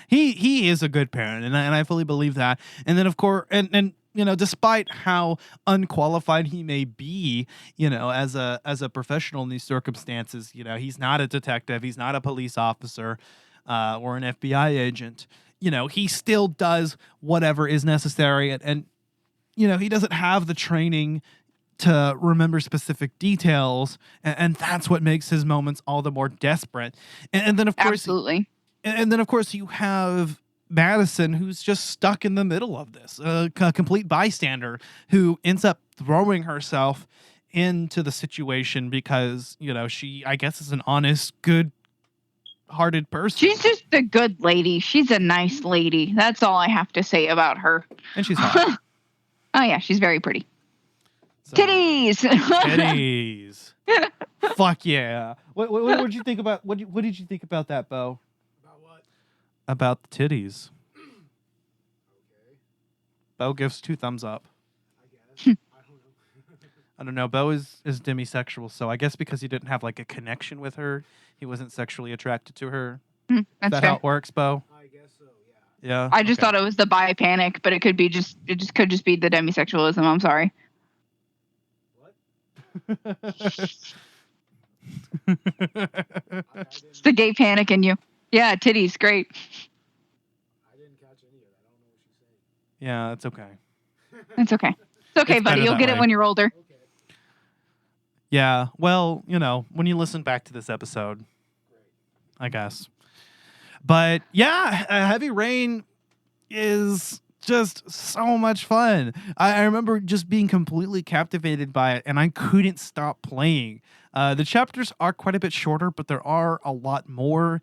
He is a good parent, and I fully believe that. And then, of course, and despite how unqualified he may be, as a professional in these circumstances, he's not a detective, he's not a police officer, or an FBI agent. He still does whatever is necessary, and he doesn't have the training to remember specific details, and that's what makes his moments all the more desperate. And then, of course, absolutely. And then, of course, you have Madison, who's just stuck in the middle of this, a complete bystander who ends up throwing herself into the situation because, she, I guess, is an honest, good-hearted person. She's just a good lady. She's a nice lady. That's all I have to say about her. And she's hot. Oh, yeah, she's very pretty. So, titties! Titties. Fuck yeah. What did you think about, what did you think about that, Bo? About the titties. Okay. Bo gives 2 thumbs up. I guess. I don't know. Bo is demisexual, so I guess because he didn't have like a connection with her, he wasn't sexually attracted to her. That's is that fair. how it works, Bo? I guess so, yeah. Yeah. I just thought it was the bi panic, but it could be could just be the demisexualism. I'm sorry. What? It's the gay panic in you. Yeah, titties, great. I didn't catch any of that. I don't know what she's saying. Yeah, it's okay. It's okay. It's okay, It's buddy. better You'll that get way. it when you're older. Okay. Yeah, well, when you listen back to this episode, I guess. But yeah, Heavy Rain is just so much fun. I remember just being completely captivated by it, and I couldn't stop playing. The chapters are quite a bit shorter, but there are a lot more.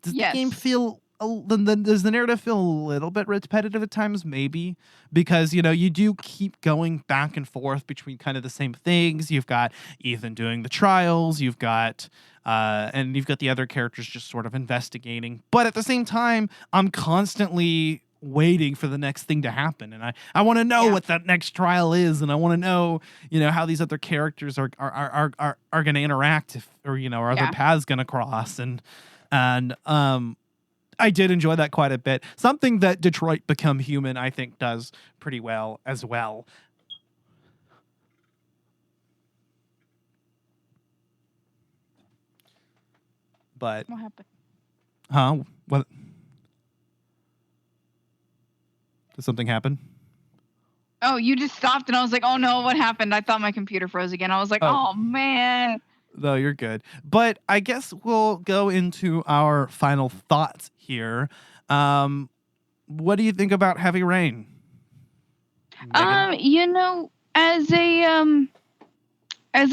Does the game feel? Does the narrative feel a little bit repetitive at times? Maybe, because you do keep going back and forth between kind of the same things. You've got Ethan doing the trials. You've got the other characters just sort of investigating. But at the same time, I'm constantly waiting for the next thing to happen, and I want to know what that next trial is, and I want to know how these other characters are going to interact, or other paths going to cross, and I did enjoy that quite a bit. Something that Detroit Become Human, I think, does pretty well as well. But what happened? Huh? What? Did something happen? Oh, you just stopped, and I was like, "Oh no, what happened?" I thought my computer froze again. I was like, "Oh man." No, you're good. But I guess we'll go into our final thoughts here. What do you think about Heavy Rain? Megan? As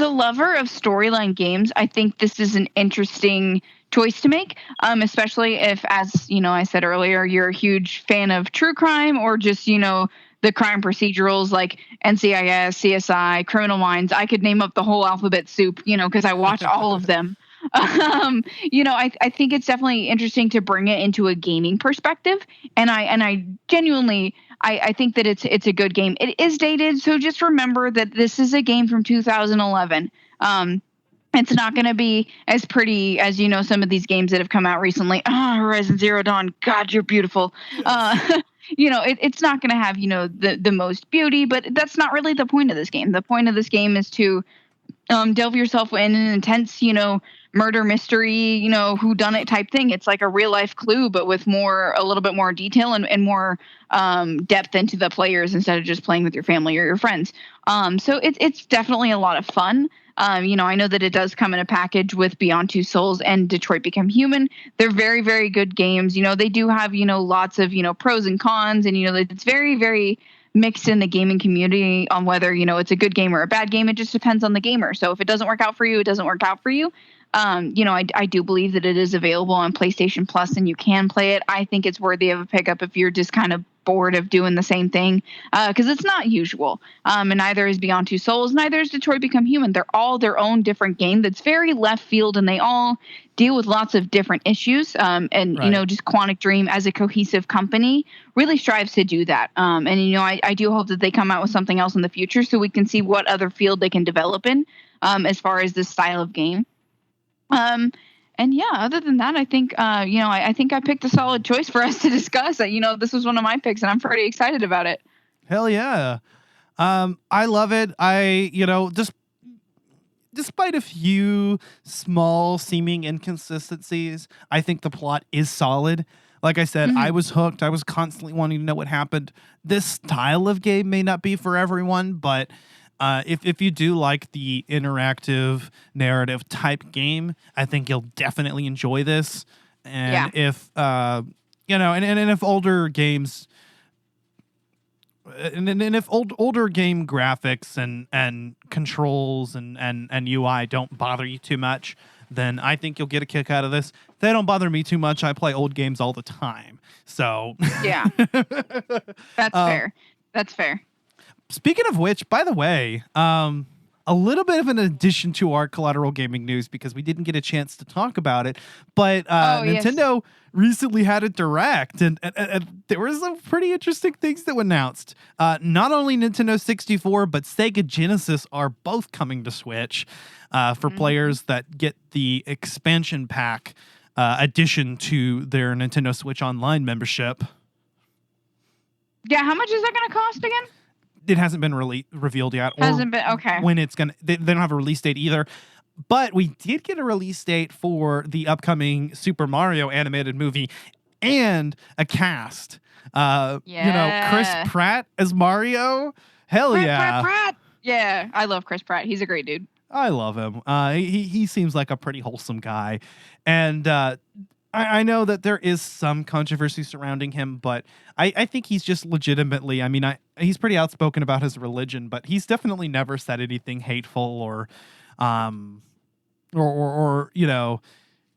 a lover of storyline games, I think this is an interesting choice to make, especially if, as I said earlier, you're a huge fan of true crime or just the crime procedurals like NCIS, CSI, Criminal Minds. I could name up the whole alphabet soup, because I watch all of them. I think it's definitely interesting to bring it into a gaming perspective, and I genuinely I think that it's a good game. It is dated, so just remember that this is a game from 2011. It's not going to be as pretty as some of these games that have come out recently. Horizon Zero Dawn, God, you're beautiful. Yes. It's not going to have the most beauty, but that's not really the point of this game. The point of this game is to delve yourself in an intense murder mystery, whodunit type thing. It's like a real life Clue, but with a little bit more detail and more depth into the players instead of just playing with your family or your friends. So it's definitely a lot of fun. I know that it does come in a package with Beyond Two Souls and Detroit Become Human. They're very, very good games. They do have, lots of, pros and cons, and, it's very, very mixed in the gaming community on whether, it's a good game or a bad game. It just depends on the gamer. So if it doesn't work out for you, it doesn't work out for you. I do believe that it is available on PlayStation Plus and you can play it. I think it's worthy of a pickup if you're just kind of bored of doing the same thing, because it's not usual. And neither is Beyond Two Souls, neither is Detroit Become Human. They're all their own different game that's very left field, and they all deal with lots of different issues. And right. Just Quantic Dream as a cohesive company really strives to do that. And I do hope that they come out with something else in the future so we can see what other field they can develop in, as far as this style of game. And yeah, other than that, I think, I think I picked a solid choice for us to discuss. This was one of my picks, and I'm pretty excited about it. Hell yeah. I love it. Despite a few small seeming inconsistencies, I think the plot is solid. Like I said, I was hooked. I was constantly wanting to know what happened. This style of game may not be for everyone, but if you do like the interactive narrative type game, I think you'll definitely enjoy this. And if and if older games and if older game graphics and controls and UI don't bother you too much, then I think you'll get a kick out of this. They don't bother me too much. I play old games all the time. So yeah. That's fair. That's fair. Speaking of which, by the way, a little bit of an addition to our Collateral Gaming news, because we didn't get a chance to talk about it, but Nintendo recently had a Direct, and there were some pretty interesting things that were announced. Not only Nintendo 64, but Sega Genesis are both coming to Switch for players that get the expansion pack addition to their Nintendo Switch Online membership. Yeah, how much is that going to cost again? It hasn't been revealed yet. Hasn't been, okay. When it's going to, they don't have a release date either. But we did get a release date for the upcoming Super Mario animated movie and a cast. Chris Pratt as Mario. Hell yeah. Pratt. Yeah, I love Chris Pratt. He's a great dude. I love him. He seems like a pretty wholesome guy. And I know that there is some controversy surrounding him, but I think he's just legitimately, I mean, he's pretty outspoken about his religion, but he's definitely never said anything hateful or you know,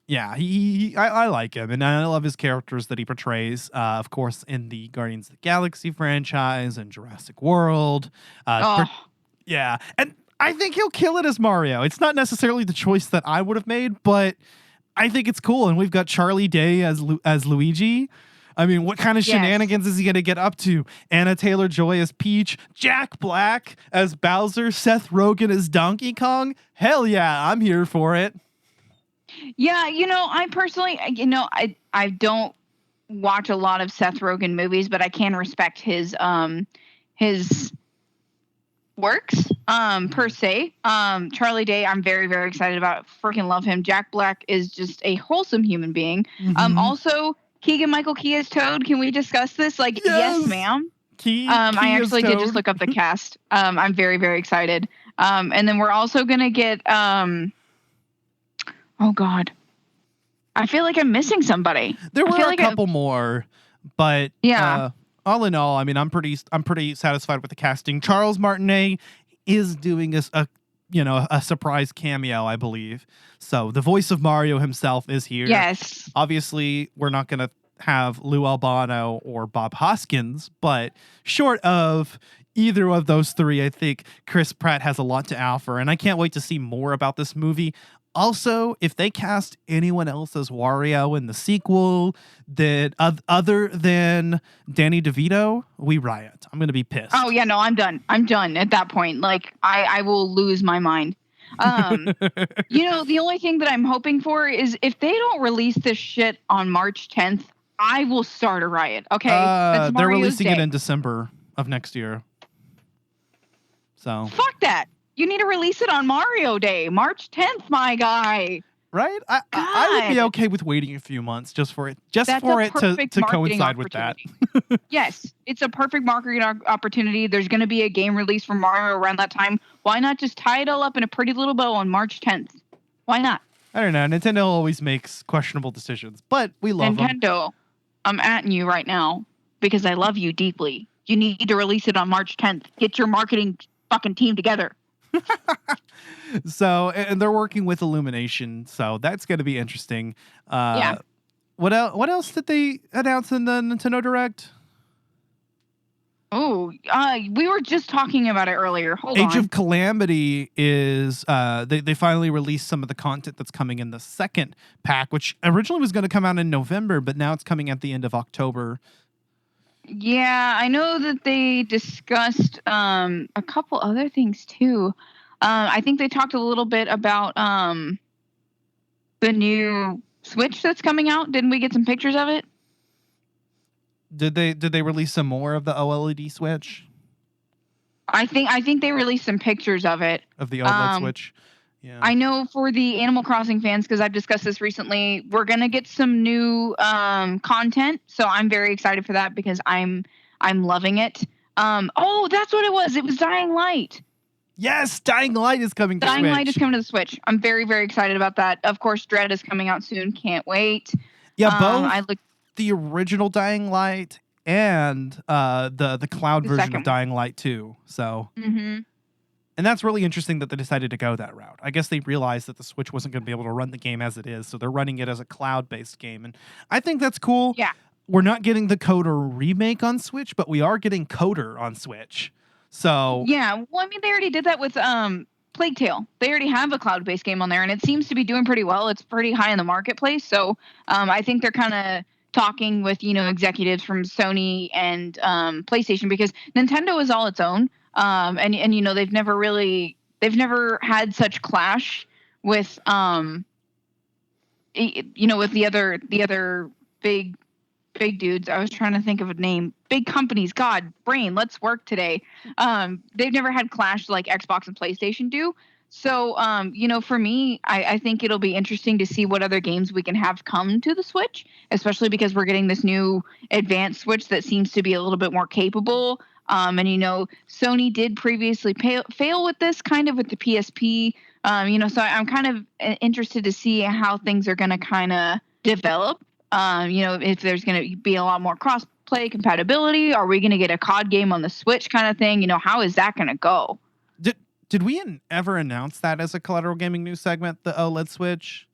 yeah, I like him, and I love his characters that he portrays. Of course, in the Guardians of the Galaxy franchise and Jurassic World. Yeah, and I think he'll kill it as Mario. It's not necessarily the choice that I would have made, but I think it's cool. And we've got Charlie Day as Luigi. I mean, what kind of shenanigans is he going to get up to? Anna Taylor-Joy as Peach, Jack Black as Bowser, Seth Rogen as Donkey Kong. Hell yeah, I'm here for it. Yeah, I personally, I don't watch a lot of Seth Rogen movies, but I can respect his works per se. Charlie Day, I'm very, very excited about. Freaking love him. Jack Black is just a wholesome human being. Also, Keegan-Michael Key as Toad. Can we discuss this? Yes ma'am. I actually did just look up the cast. I'm very, very excited. And then we're also gonna get oh God, I feel like I'm missing somebody. There were a couple more, but yeah. All in all, I mean, I'm pretty satisfied with the casting. Charles Martinet is doing a surprise cameo, I believe. So the voice of Mario himself is here. Yes. Obviously, we're not going to have Lou Albano or Bob Hoskins, but short of either of those three, I think Chris Pratt has a lot to offer, and I can't wait to see more about this movie. Also, if they cast anyone else as Wario in the sequel that other than Danny DeVito, we riot. I'm going to be pissed. Oh, yeah, no, I'm done. I'm done at that point. I will lose my mind. The only thing that I'm hoping for is if they don't release this shit on March 10th, I will start a riot. Okay? That's they're Mario's releasing day. it in December of next year. So fuck that. You need to release it on Mario Day, March 10th, my guy. Right? I would be okay with waiting a few months just for it to coincide with that. Yes, it's a perfect marketing opportunity. There's going to be a game release for Mario around that time. Why not just tie it all up in a pretty little bow on March 10th? Why not? I don't know. Nintendo always makes questionable decisions, but we love them. Nintendo, I'm atting you right now because I love you deeply. You need to release it on March 10th. Get your marketing fucking team together. So, and they're working with Illumination, so that's going to be interesting. Yeah. What else did they announce in the Nintendo Direct? Oh, we were just talking about it earlier. Hold on. Age of Calamity is they finally released some of the content that's coming in the second pack, which originally was going to come out in November, but now it's coming at the end of October. Yeah, I know that they discussed a couple other things too. I think they talked a little bit about the new Switch that's coming out. Didn't we get some pictures of it? Did they release some more of the OLED Switch? I think they released some pictures of it. Of the OLED Switch. Yeah. I know for the Animal Crossing fans, because I've discussed this recently, we're gonna get some new content. So I'm very excited for that because I'm loving it. Oh, that's what it was. It was Dying Light. Yes, Dying Light is coming to Switch. Dying Light is coming to the Switch. I'm very, very excited about that. Of course, Dread is coming out soon. Can't wait. Yeah, both the original Dying Light and the cloud version of Dying Light 2. So, and that's really interesting that they decided to go that route. I guess they realized that the Switch wasn't going to be able to run the game as it is, so they're running it as a cloud-based game, and I think that's cool. Yeah. We're not getting the Coder remake on Switch, but we are getting Coder on Switch. So yeah, well, I mean, they already did that with Plague Tale. They already have a cloud-based game on there, and it seems to be doing pretty well. It's pretty high in the marketplace, so I think they're kind of talking with executives from Sony and PlayStation because Nintendo is all its own, and they've never had such clash with with the other big dudes. I was trying to think of a name. Big companies. God, brain, let's work today. They've never had clash like Xbox and PlayStation do. So, for me, I think it'll be interesting to see what other games we can have come to the Switch, especially because we're getting this new advanced Switch that seems to be a little bit more capable. And Sony did previously fail with this kind of with the PSP. So I'm kind of interested to see how things are going to kind of develop? If there's going to be a lot more cross-play compatibility, are we going to get a COD game on the Switch kind of thing? How is that going to go? Did we ever announce that as a Collateral Gaming news segment, the OLED Switch?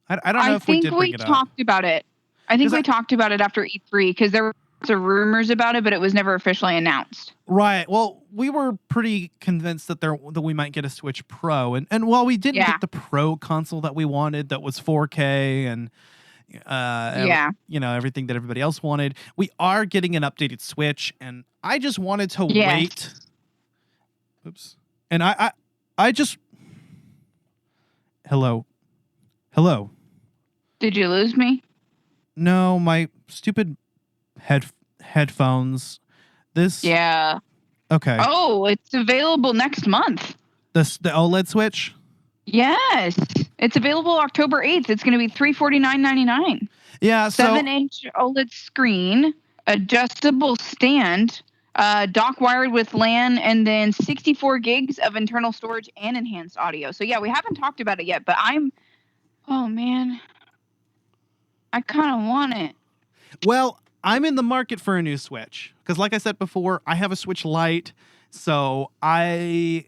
I don't know if we did bring it up. I think we talked about it. I think we talked about it after E3 because there were rumors about it, but it was never officially announced. Right. Well, we were pretty convinced that we might get a Switch Pro, and while we didn't get the Pro console that we wanted, that was 4K and everything that everybody else wanted, we are getting an updated Switch, and I just wanted to wait. Oops. And I just hello. Did you lose me? No, my stupid headphones. Yeah. Okay. Oh, it's available next month. The OLED Switch? Yes. It's available October 8th. It's going to be $349.99. Yeah, 7-inch OLED screen, adjustable stand, dock wired with LAN, and then 64 gigs of internal storage and enhanced audio. So yeah, we haven't talked about it yet, but oh man, I kind of want it. Well, I'm in the market for a new Switch because, like I said before, I have a Switch Lite, so I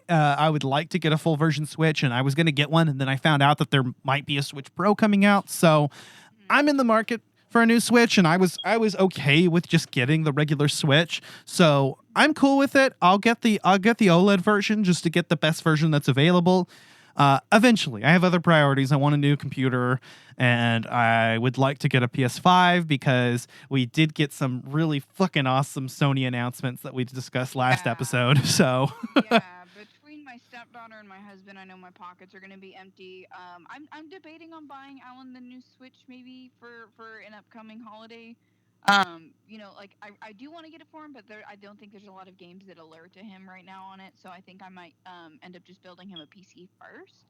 would like to get a full version Switch, and I was going to get one, and then I found out that there might be a Switch Pro coming out, so I'm in the market for a new Switch, and I was okay with just getting the regular Switch, so I'm cool with it. I'll get the OLED version just to get the best version that's available. Eventually, I have other priorities. I want a new computer, and I would like to get a PS5 because we did get some really fucking awesome Sony announcements that we discussed last episode. So yeah, between my stepdaughter and my husband, I know my pockets are going to be empty. I'm debating on buying Alan the new Switch maybe for an upcoming holiday. I do want to get it for him, but I don't think there's a lot of games that alert to him right now on it. So I think I might end up just building him a PC first.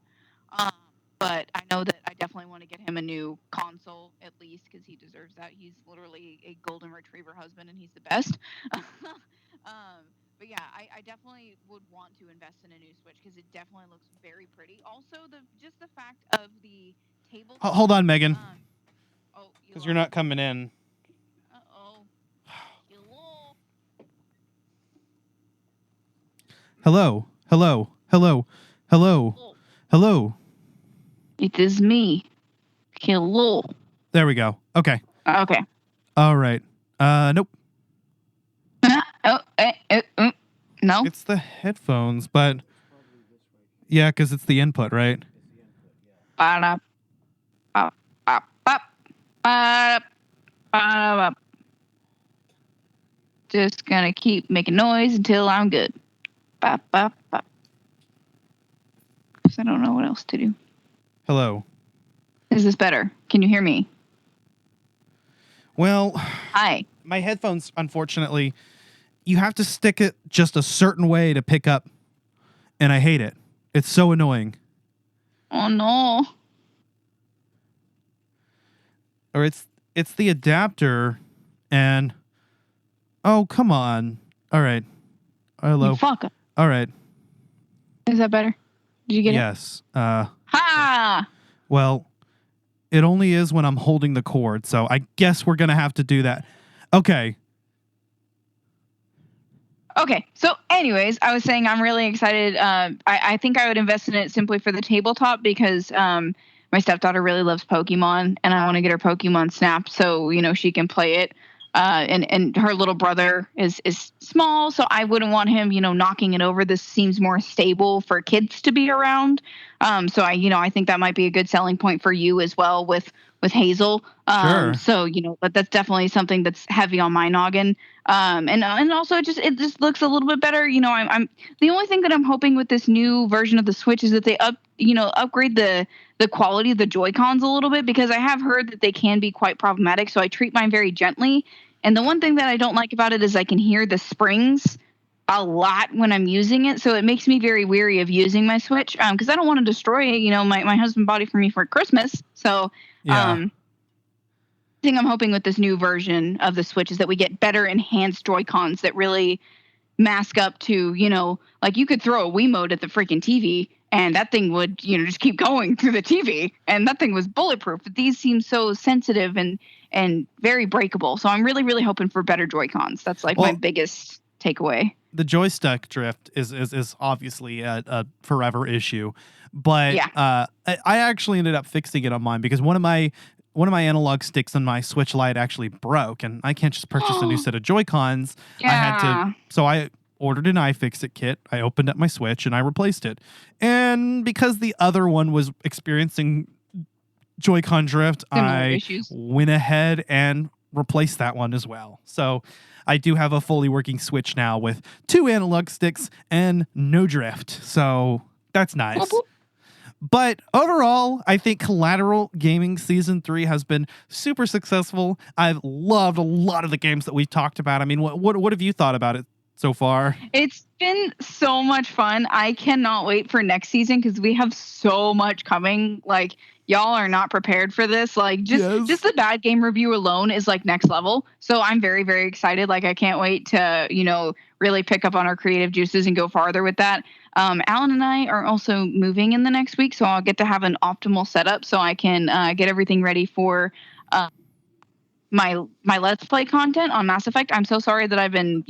But I know that I definitely want to get him a new console at least because he deserves that. He's literally a golden retriever husband, and he's the best. But yeah, I definitely would want to invest in a new Switch because it definitely looks very pretty. Also, just the fact of the table. Hold on, Megan. Because you're not coming in. Hello. It is me. Hello. There we go. Okay. Okay. All right. Nope. No. It's the headphones, but yeah, because it's the input, right? Just gonna keep making noise until I'm good. Bop, bop, bop. I don't know what else to do. Hello. Is this better? Can you hear me? Well, hi. My headphones, unfortunately, you have to stick it just a certain way to pick up, and I hate it. It's so annoying. Oh no. Or it's the adapter, and oh, come on. All right. Hello. You fucker. All right. Is that better? Did you get it? Yes. Ha! Well, it only is when I'm holding the cord, so I guess we're going to have to do that. Okay. Okay. So anyways, I was saying I'm really excited. I think I would invest in it simply for the tabletop because my stepdaughter really loves Pokemon, and I want to get her Pokemon Snap so, she can play it. And her little brother is small, so I wouldn't want him, knocking it over. This seems more stable for kids to be around. So I think that might be a good selling point for you as well with Hazel. Sure. So, but that's definitely something that's heavy on my noggin. And also it just looks a little bit better. I'm the only thing that I'm hoping with this new version of the Switch is that they upgrade the quality of the Joy-Cons a little bit, because I have heard that they can be quite problematic. So I treat mine very gently. And the one thing that I don't like about it is I can hear the springs a lot when I'm using it. So it makes me very weary of using my Switch because I don't want to destroy it. My husband bought it for me for Christmas. So yeah. thing I'm hoping with this new version of the Switch is that we get better enhanced Joy-Cons that really mask up to, like you could throw a Wiimote at the freaking TV and that thing would, just keep going through the TV, and that thing was bulletproof. But these seem so sensitive and very breakable. So I'm really, really hoping for better Joy-Cons. That's like my biggest takeaway. The joystick drift is obviously a forever issue, but I actually ended up fixing it on mine because one of my analog sticks on my Switch Lite actually broke, and I can't just purchase a new set of Joy-Cons. Yeah. I ordered an iFixit kit. I opened up my Switch and I replaced it. And because the other one was experiencing Joy-Con drift, I went ahead and replaced that one as well. So I do have a fully working Switch now with 2 analog sticks and no drift. So that's nice. But overall, I think Collateral Gaming Season 3 has been super successful. I've loved a lot of the games that we've talked about. I mean, what have you thought about it so far? It's been so much fun. I cannot wait for next season because we have so much coming. Like, y'all are not prepared for this. Like, just the bad game review alone is like next level. So I'm very, very excited. Like, I can't wait to, really pick up on our creative juices and go farther with that. Alan and I are also moving in the next week, so I'll get to have an optimal setup so I can get everything ready for my Let's Play content on Mass Effect. I'm so sorry that I've been,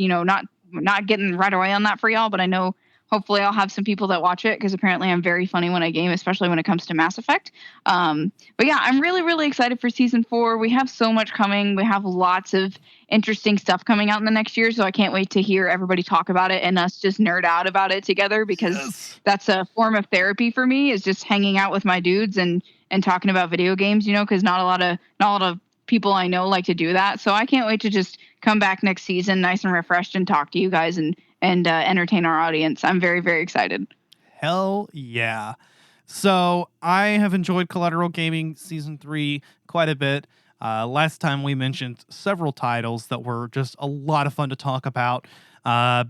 not getting right away on that for y'all, but I know hopefully I'll have some people that watch it because apparently I'm very funny when I game, especially when it comes to Mass Effect. But yeah, I'm really, really excited for Season 4. We have so much coming. We have lots of interesting stuff coming out in the next year, so I can't wait to hear everybody talk about it and us just nerd out about it together because that's a form of therapy for me, is just hanging out with my dudes and talking about video games, because not a lot of people I know like to do that. So I can't wait to just come back next season nice and refreshed and talk to you guys and entertain our audience. I'm very, very excited. Hell yeah. So I have enjoyed Collateral Gaming Season 3 quite a bit. Last time we mentioned several titles that were just a lot of fun to talk about.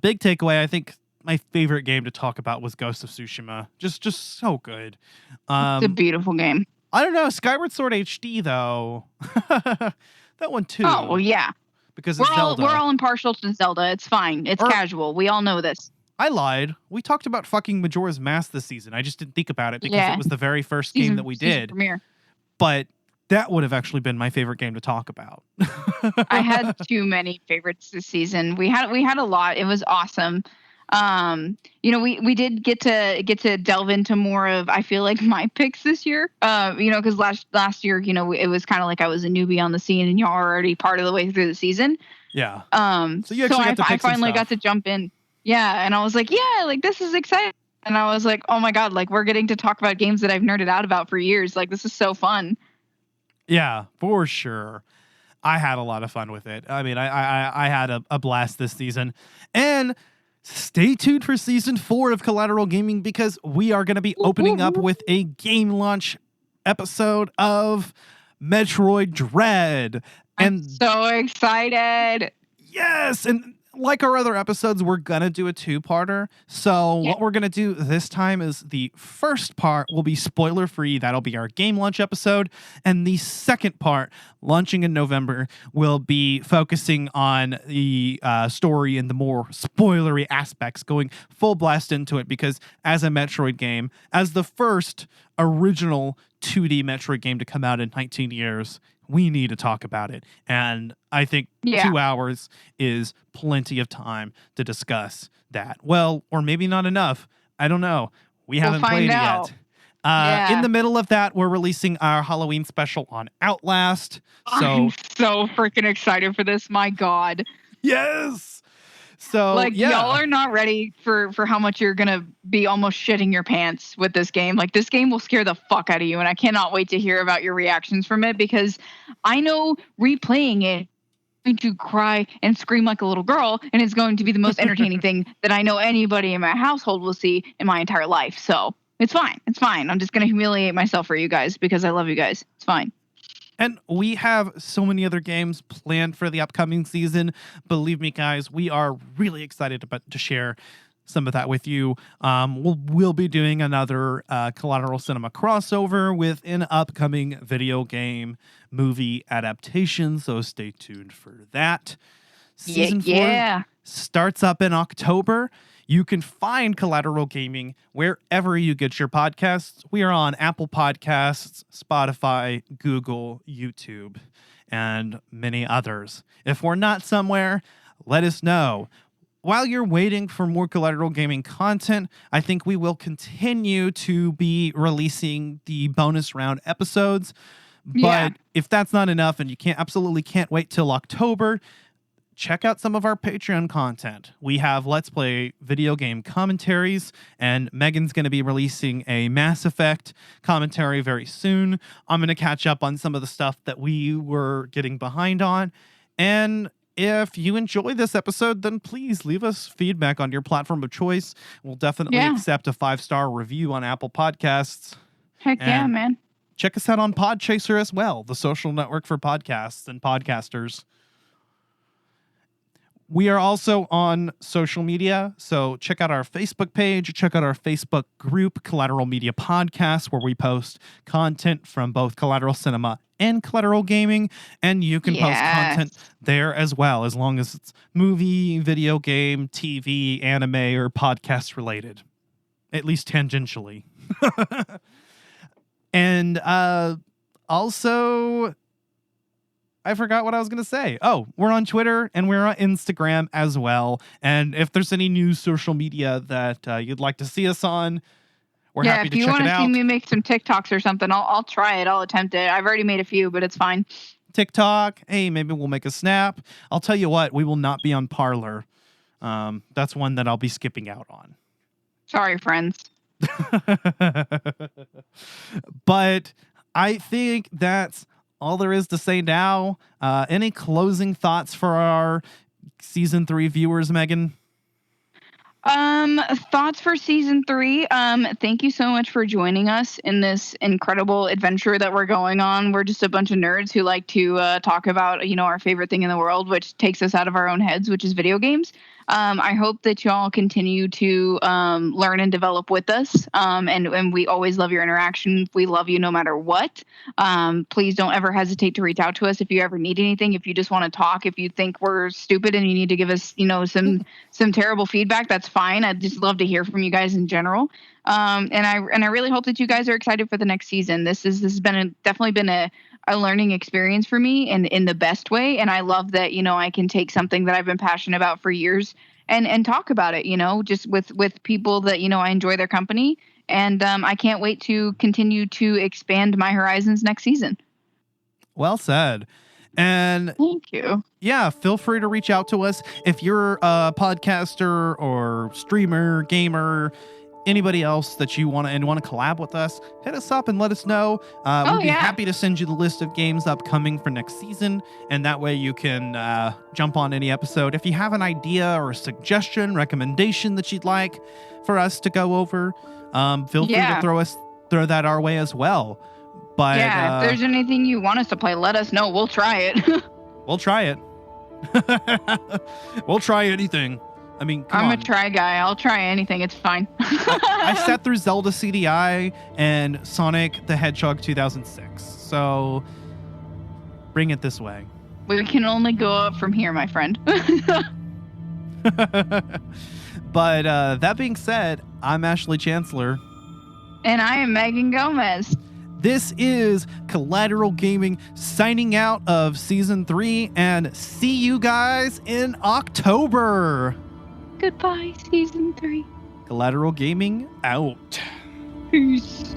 Big takeaway, I think my favorite game to talk about was Ghost of Tsushima. Just so good. It's a beautiful game. I don't know, Skyward Sword HD though. That one too. Oh, well, yeah. Because it's Zelda. We're all impartial to Zelda. It's fine. It's casual. We all know this. I lied. We talked about fucking Majora's Mask this season. I just didn't think about it because it was the very first game that we did. Premiere. But that would have actually been my favorite game to talk about. I had too many favorites this season. We had a lot. It was awesome. We did get to delve into more of, I feel like, my picks this year. Because last year, it was kind of like I was a newbie on the scene and you're already part of the way through the season. Yeah. So I finally got to jump in. Yeah, and I was like, yeah, like this is exciting. And I was like, oh my god, like we're getting to talk about games that I've nerded out about for years. Like this is so fun. Yeah, for sure. I had a lot of fun with it. I mean, I had a blast this season. And stay tuned for Season 4 of Collateral Gaming because we are going to be opening up with a game launch episode of Metroid Dread. I'm so excited. Yes, and like our other episodes, we're going to do a 2-parter. So what we're going to do this time is the first part will be spoiler-free. That'll be our game launch episode. And the second part, launching in November, will be focusing on the story and the more spoilery aspects, going full blast into it. Because as a Metroid game, as the first original 2D Metroid game to come out in 19 years, we need to talk about it. And I think 2 hours is plenty of time to discuss that. Well, or maybe not enough. I don't know. We haven't played it yet. In the middle of that, we're releasing our Halloween special on Outlast. I'm so freaking excited for this. My God. Yes. So y'all are not ready for how much you're gonna be almost shitting your pants with this game. Like this game will scare the fuck out of you, and I cannot wait to hear about your reactions from it because I know replaying it, I'm going to cry and scream like a little girl, and it's going to be the most entertaining thing that I know anybody in my household will see in my entire life. So it's fine. It's fine. I'm just gonna humiliate myself for you guys because I love you guys. It's fine. And we have so many other games planned for the upcoming season. Believe me, guys, we are really excited to share some of that with you. We'll be doing another Collateral Cinema crossover with an upcoming video game movie adaptation, so stay tuned for that. Season 4 Yeah. starts up in October. You can find Collateral Gaming wherever you get your podcasts. We are on Apple Podcasts, Spotify, Google, YouTube, and many others. If we're not somewhere, let us know. While you're waiting for more Collateral Gaming content, I think we will continue to be releasing the bonus round episodes. But if that's not enough and you absolutely can't wait till October, check out some of our Patreon content. We have Let's Play video game commentaries, and Megan's going to be releasing a Mass Effect commentary very soon. I'm going to catch up on some of the stuff that we were getting behind on. And if you enjoy this episode, then please leave us feedback on your platform of choice. We'll definitely accept a 5-star review on Apple Podcasts. Heck yeah, man. Check us out on Podchaser as well, the social network for podcasts and podcasters. We are also on social media, so check out our Facebook page, check out our Facebook group, Collateral Media Podcast, where we post content from both Collateral Cinema and Collateral Gaming, and you can post content there as well, as long as it's movie, video game, TV, anime, or podcast related, at least tangentially. And also, I forgot what I was going to say. Oh, we're on Twitter and we're on Instagram as well. And if there's any new social media that you'd like to see us on, we're happy to check it out. If you want to see me make some TikToks or something, I'll try it. I'll attempt it. I've already made a few, but it's fine. TikTok. Hey, maybe we'll make a snap. I'll tell you what, we will not be on Parler. That's one that I'll be skipping out on. Sorry, friends. But I think that's all there is to say now. Any closing thoughts for our season 3 viewers, Megan? Thoughts for season 3. Thank you so much for joining us in this incredible adventure that we're going on. We're just a bunch of nerds who like to talk about, our favorite thing in the world, which takes us out of our own heads, which is video games. I hope that y'all continue to learn and develop with us. And we always love your interaction. We love you no matter what. Please don't ever hesitate to reach out to us if you ever need anything. If you just want to talk, if you think we're stupid and you need to give us, some terrible feedback, that's fine. I'd just love to hear from you guys in general. And I really hope that you guys are excited for the next season. This has been definitely been a learning experience for me in the best way. And I love that, I can take something that I've been passionate about for years and talk about it, just with people that, I enjoy their company. And I can't wait to continue to expand my horizons next season. Well said. And thank you. Yeah, feel free to reach out to us if you're a podcaster or streamer, gamer, anybody else that you want to collab with us. Hit us up and let us know. We'd be happy to send you the list of games upcoming for next season, and that way you can jump on any episode. If you have an idea or a suggestion, recommendation that you'd like for us to go over, feel free to throw that our way as well. But if there's anything you want us to play, let us know. We'll try it. We'll try it. We'll try anything. I mean, I'm a try guy. I'll try anything. It's fine. I sat through Zelda CDI and Sonic the Hedgehog 2006. So bring it this way. We can only go up from here, my friend. But that being said, I'm Ashley Chancellor. And I am Megan Gomez. This is Collateral Gaming signing out of Season 3, and see you guys in October. Goodbye, Season 3. Collateral Gaming out. Peace.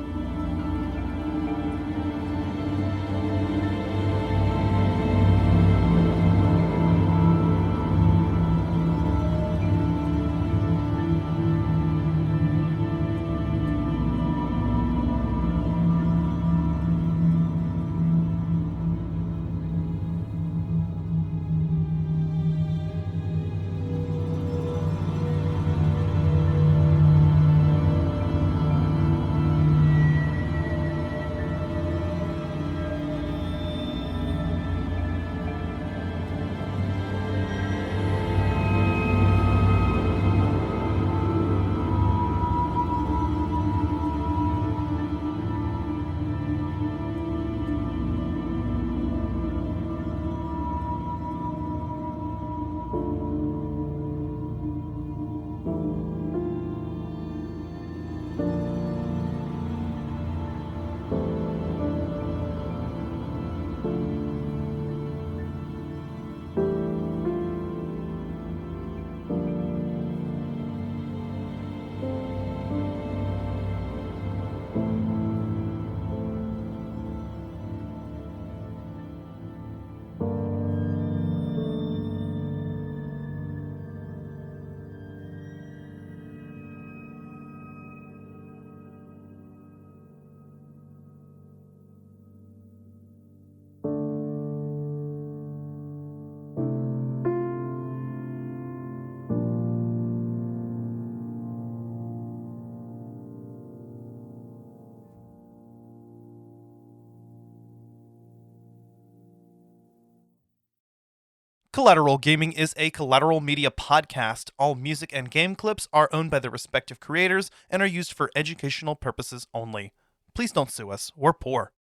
Collateral Gaming is a Collateral Media podcast. All music and game clips are owned by the respective creators and are used for educational purposes only. Please don't sue us. We're poor.